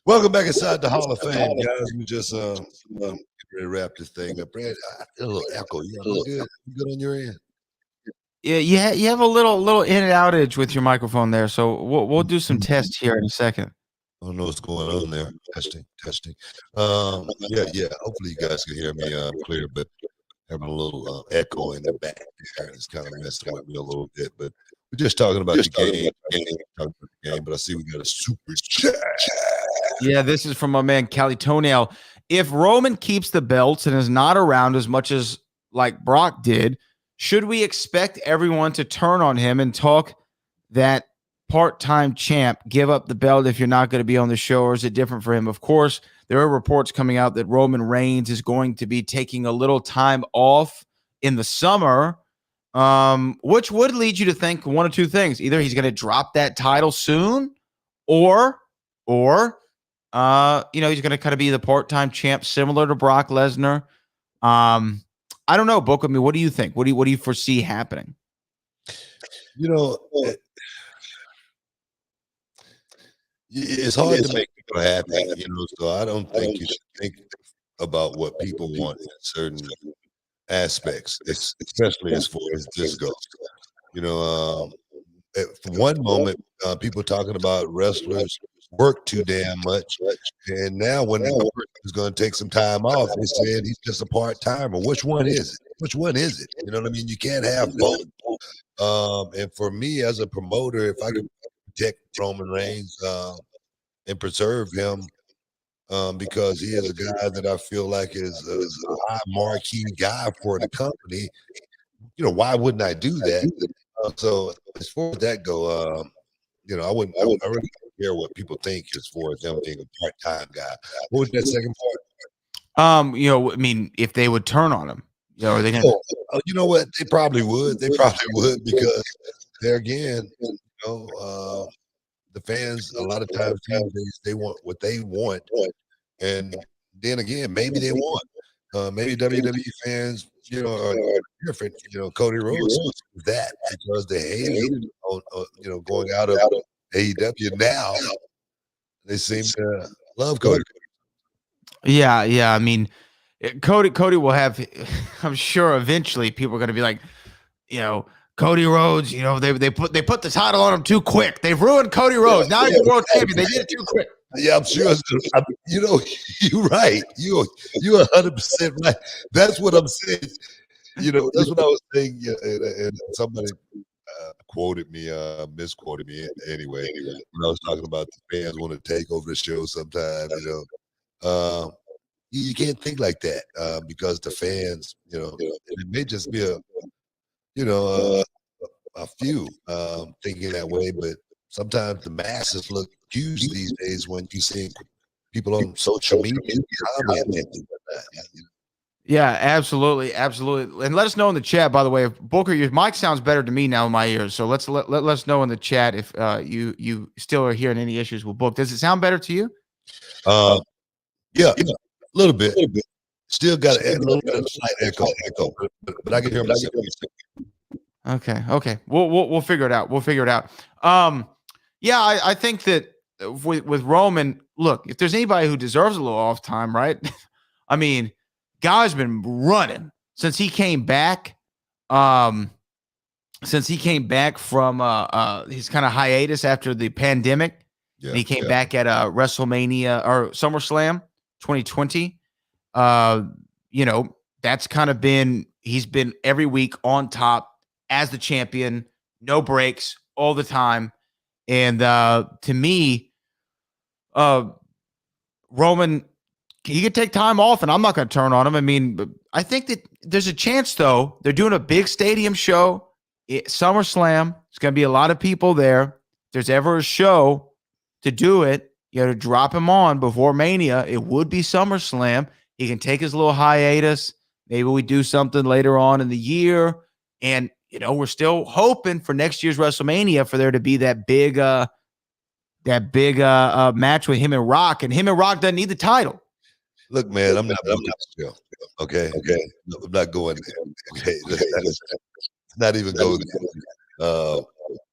Welcome back inside the Hall of Fame, guys. We just ready to wrap this thing up. Brad, I feel a little echo. You good? You good on your end? Yeah, you have a little in and outage with your microphone there, so we'll do some tests here in a second. I don't know what's going on there. Testing. Yeah. Hopefully you guys can hear me clear, but having a little echo in the back there. It's kind of messing with me a little bit, but we're just talking about the game. But I see we got a super chat. Yeah, this is from my man Cali Toenail. If Roman keeps the belts and is not around as much as like Brock did, should we expect everyone to turn on him and talk that part-time champ give up the belt if you're not going to be on the show, or is it different for him? Of course, there are reports coming out that Roman Reigns is going to be taking a little time off in the summer, which would lead you to think one of two things. Either he's going to drop that title soon, or he's going to kind of be the part-time champ similar to Brock Lesnar. I don't know, Book. I mean, what do you think? What do you foresee happening? It's hard to make people happy, so I don't think you should think about what people want in certain aspects, especially as far as this goes. For one moment, people talking about wrestlers work too damn much, and now when he's going to take some time off, they said he's just a part-timer. Which one is it? You know what I mean? You can't have both. And for me as a promoter, if I can protect Roman Reigns and preserve him, because he is a guy that I feel like is a high marquee guy for the company, why wouldn't I do that? So as far as that go, I really don't care what people think as far as them being a part-time guy. What was that second part? I mean, if they would turn on him, are they going to? You know what? They probably would. Because there again, the fans a lot of times they want what they want, and then again, maybe they want. Maybe WWE fans, are different. Cody Rhodes that because they hated going out of AEW. Now they seem to love Cody. Yeah. I mean, Cody will have. I'm sure eventually people are going to be like, Cody Rhodes. They put the title on him too quick. They've ruined Cody Rhodes. Now he's world champion. They did it too quick. Yeah, I'm sure. You're right. You're 100% right. That's what I'm saying. That's what I was saying. And somebody quoted me, misquoted me anyway. When I was talking about the fans want to take over the show sometimes. You can't think like that because the fans, it may just be a few thinking that way, but sometimes the masses look huge these days when you see people on social media commenting. Yeah, absolutely. And let us know in the chat, by the way, if Booker, your mic sounds better to me now in my ears. So let us know in the chat if you still are hearing any issues with Book. Does it sound better to you? Yeah, a little bit. Still got a little bit of slight echo, but I can hear myself. Okay. We'll figure it out. Yeah, I think that with Roman, look, if there's anybody who deserves a little off time, right? I mean, guy's been running since he came back. From his kind of hiatus after the pandemic. Yeah, and he came back at WrestleMania or SummerSlam 2020. That's kind of he's been every week on top as the champion, no breaks all the time. And to me, Roman he could take time off, and I'm not going to turn on him. I mean, I think that there's a chance, though. They're doing a big stadium show, SummerSlam. There's going to be a lot of people there. If there's ever a show to do it, you got to drop him on before Mania. It would be SummerSlam. He can take his little hiatus. Maybe we do something later on in the year. And, we're still hoping for next year's WrestleMania for there to be that big match with him and Rock. And him and Rock doesn't need the title. Look, man, I'm not okay. I'm not going there. Okay, let's not even go there.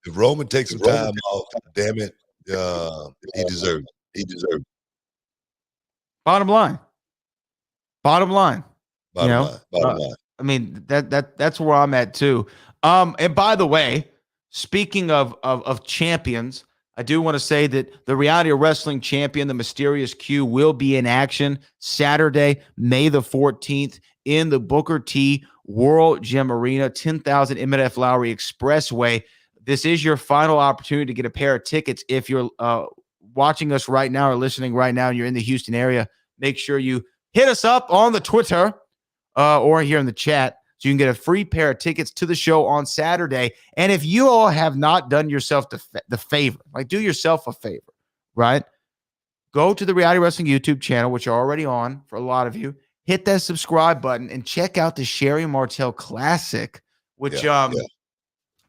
If Roman takes some time off, damn it, he deserves it. He deserves it. Bottom line. Bottom line. I mean, that's where I'm at too. And by the way, speaking of champions, I do want to say that the Reality of Wrestling champion, the Mysterious Q, will be in action Saturday, May the 14th in the Booker T World Gym Arena, 10,000 Emmett F. Lowry Expressway. This is your final opportunity to get a pair of tickets. If you're watching us right now or listening right now and you're in the Houston area, make sure you hit us up on the Twitter or here in the chat so you can get a free pair of tickets to the show on Saturday. And if you all have not done yourself the favor, like do yourself a favor, right? Go to the Reality Wrestling YouTube channel, which you're already on for a lot of you. Hit that subscribe button and check out the Sherry Martel Classic, which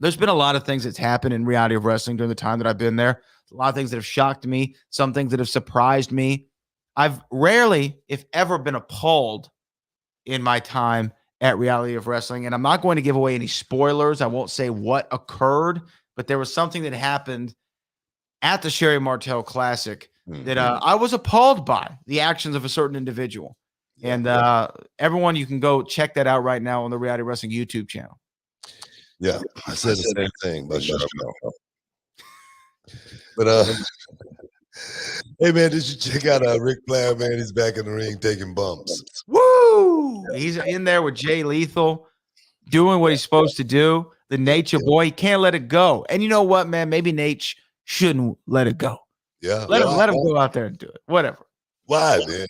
there's been a lot of things that's happened in Reality of Wrestling during the time that I've been there. A lot of things that have shocked me, some things that have surprised me. I've rarely, if ever, been appalled in my time at Reality of Wrestling. And I'm not going to give away any spoilers. I won't say what occurred, but there was something that happened at the Sherry Martel Classic that I was appalled by the actions of a certain individual. And everyone, you can go check that out right now on the Reality Wrestling YouTube channel. Yeah, I said the same thing about Sharp. But hey man, did you check out Ric Flair? Man, he's back in the ring taking bumps. Woo! He's in there with Jay Lethal, doing what he's supposed to do. The Nature Boy, he can't let it go. And you know what, man? Maybe Nate shouldn't let it go. Yeah, let him go out there and do it. Whatever. Why, man?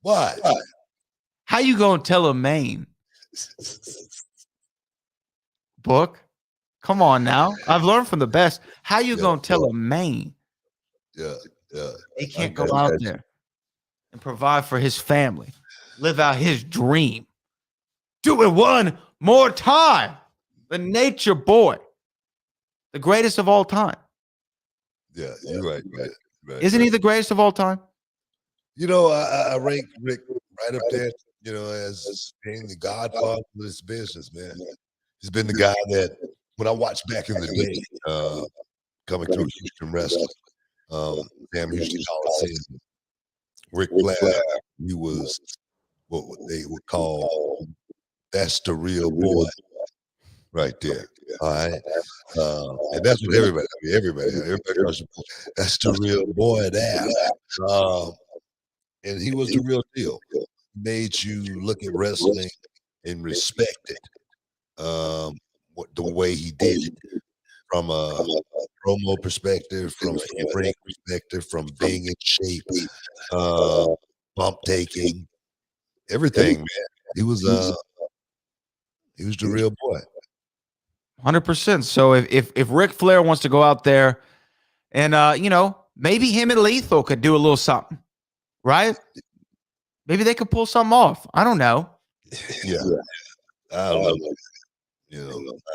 Why? How you gonna tell a Maine? Book? Come on now. I've learned from the best. How you gonna tell a Maine? Yeah. He can't go out there and provide for his family, live out his dream. Do it one more time. The Nature Boy, the greatest of all time. Yeah, you're right. Isn't he the greatest of all time? I rank Rick right up there, as being the godfather of this business, man. He's been the guy that, when I watched back in the day, coming through Houston wrestling, Houston Coliseum, Ric Flair, he was what they would call, that's the real boy right there. All right. And that's what everybody, that's the real boy there. And he was the real deal. He made you look at wrestling and respect it. The way he did it, from a promo perspective, from a ring perspective, from being in shape, bump taking, everything, man. He was the real boy. 100%. So if Ric Flair wants to go out there and maybe him and Lethal could do a little something, right? Maybe they could pull something off. I don't know. Yeah. I love it.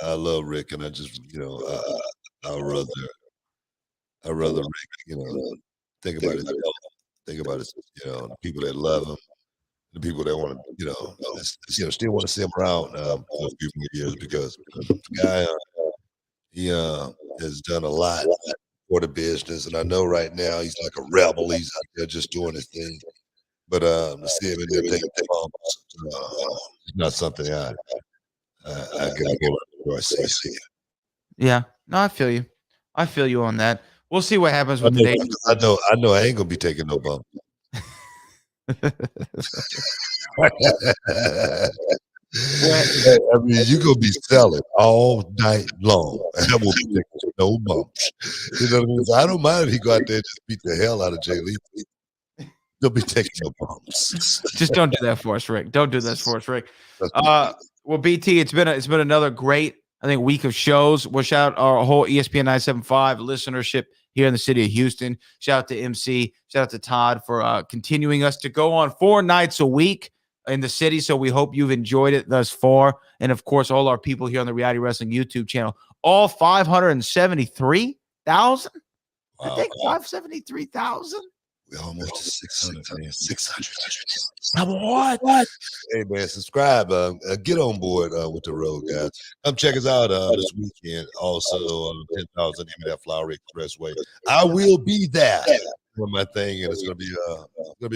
I love Rick, and I just, I'd rather Rick, think about it. Think about it. The people that love him, the people that want to, still want to see him around for a few more years, because the guy, he has done a lot for the business, and I know right now he's like a rebel. He's out there just doing his thing, but to see him in there taking bumps, it's not something I see. Yeah, no, I feel you. I feel you on that. We'll see what happens with the date. I know I ain't gonna be taking no bump. I mean, you're gonna be selling all night long. I won't be taking no bumps. You know what I mean? So I don't mind if he go out there and just beat the hell out of Jay Lethal. They'll be taking no bumps. Just don't do that for us, Rick. Don't do this for us, Rick. Well, BT, it's been another great, I think, week of shows. We'll shout out our whole ESPN 975 listenership here in the city of Houston. Shout out to MC. Shout out to Todd for continuing us to go on 4 nights a week in the city. So we hope you've enjoyed it thus far. And of course, all our people here on the Reality Wrestling YouTube channel, all 573,000. I think 573,000. We're almost to 600, man. 600. What? Hey, man, subscribe. Get on board with the road, guys. Come check us out this weekend. Also, 10,000 Emmet Flowery Expressway. I will be there for my thing, and it's gonna be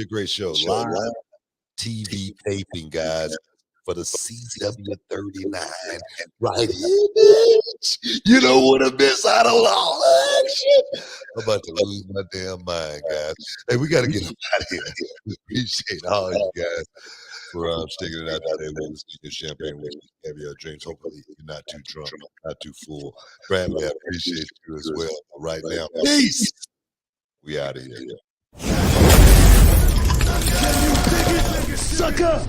a great show. Live TV taping, guys, for the CW39 right here, bitch. You don't want to miss out on all that shit. I'm about to lose my damn mind, guys. Hey, we got to get up out of here. Appreciate all you guys for sticking it out today with us. Your champagne with caviar drinks. Hopefully, you're not too drunk, not too full. Bradley, I appreciate you as well. Right now, peace. We out of here. Sucker!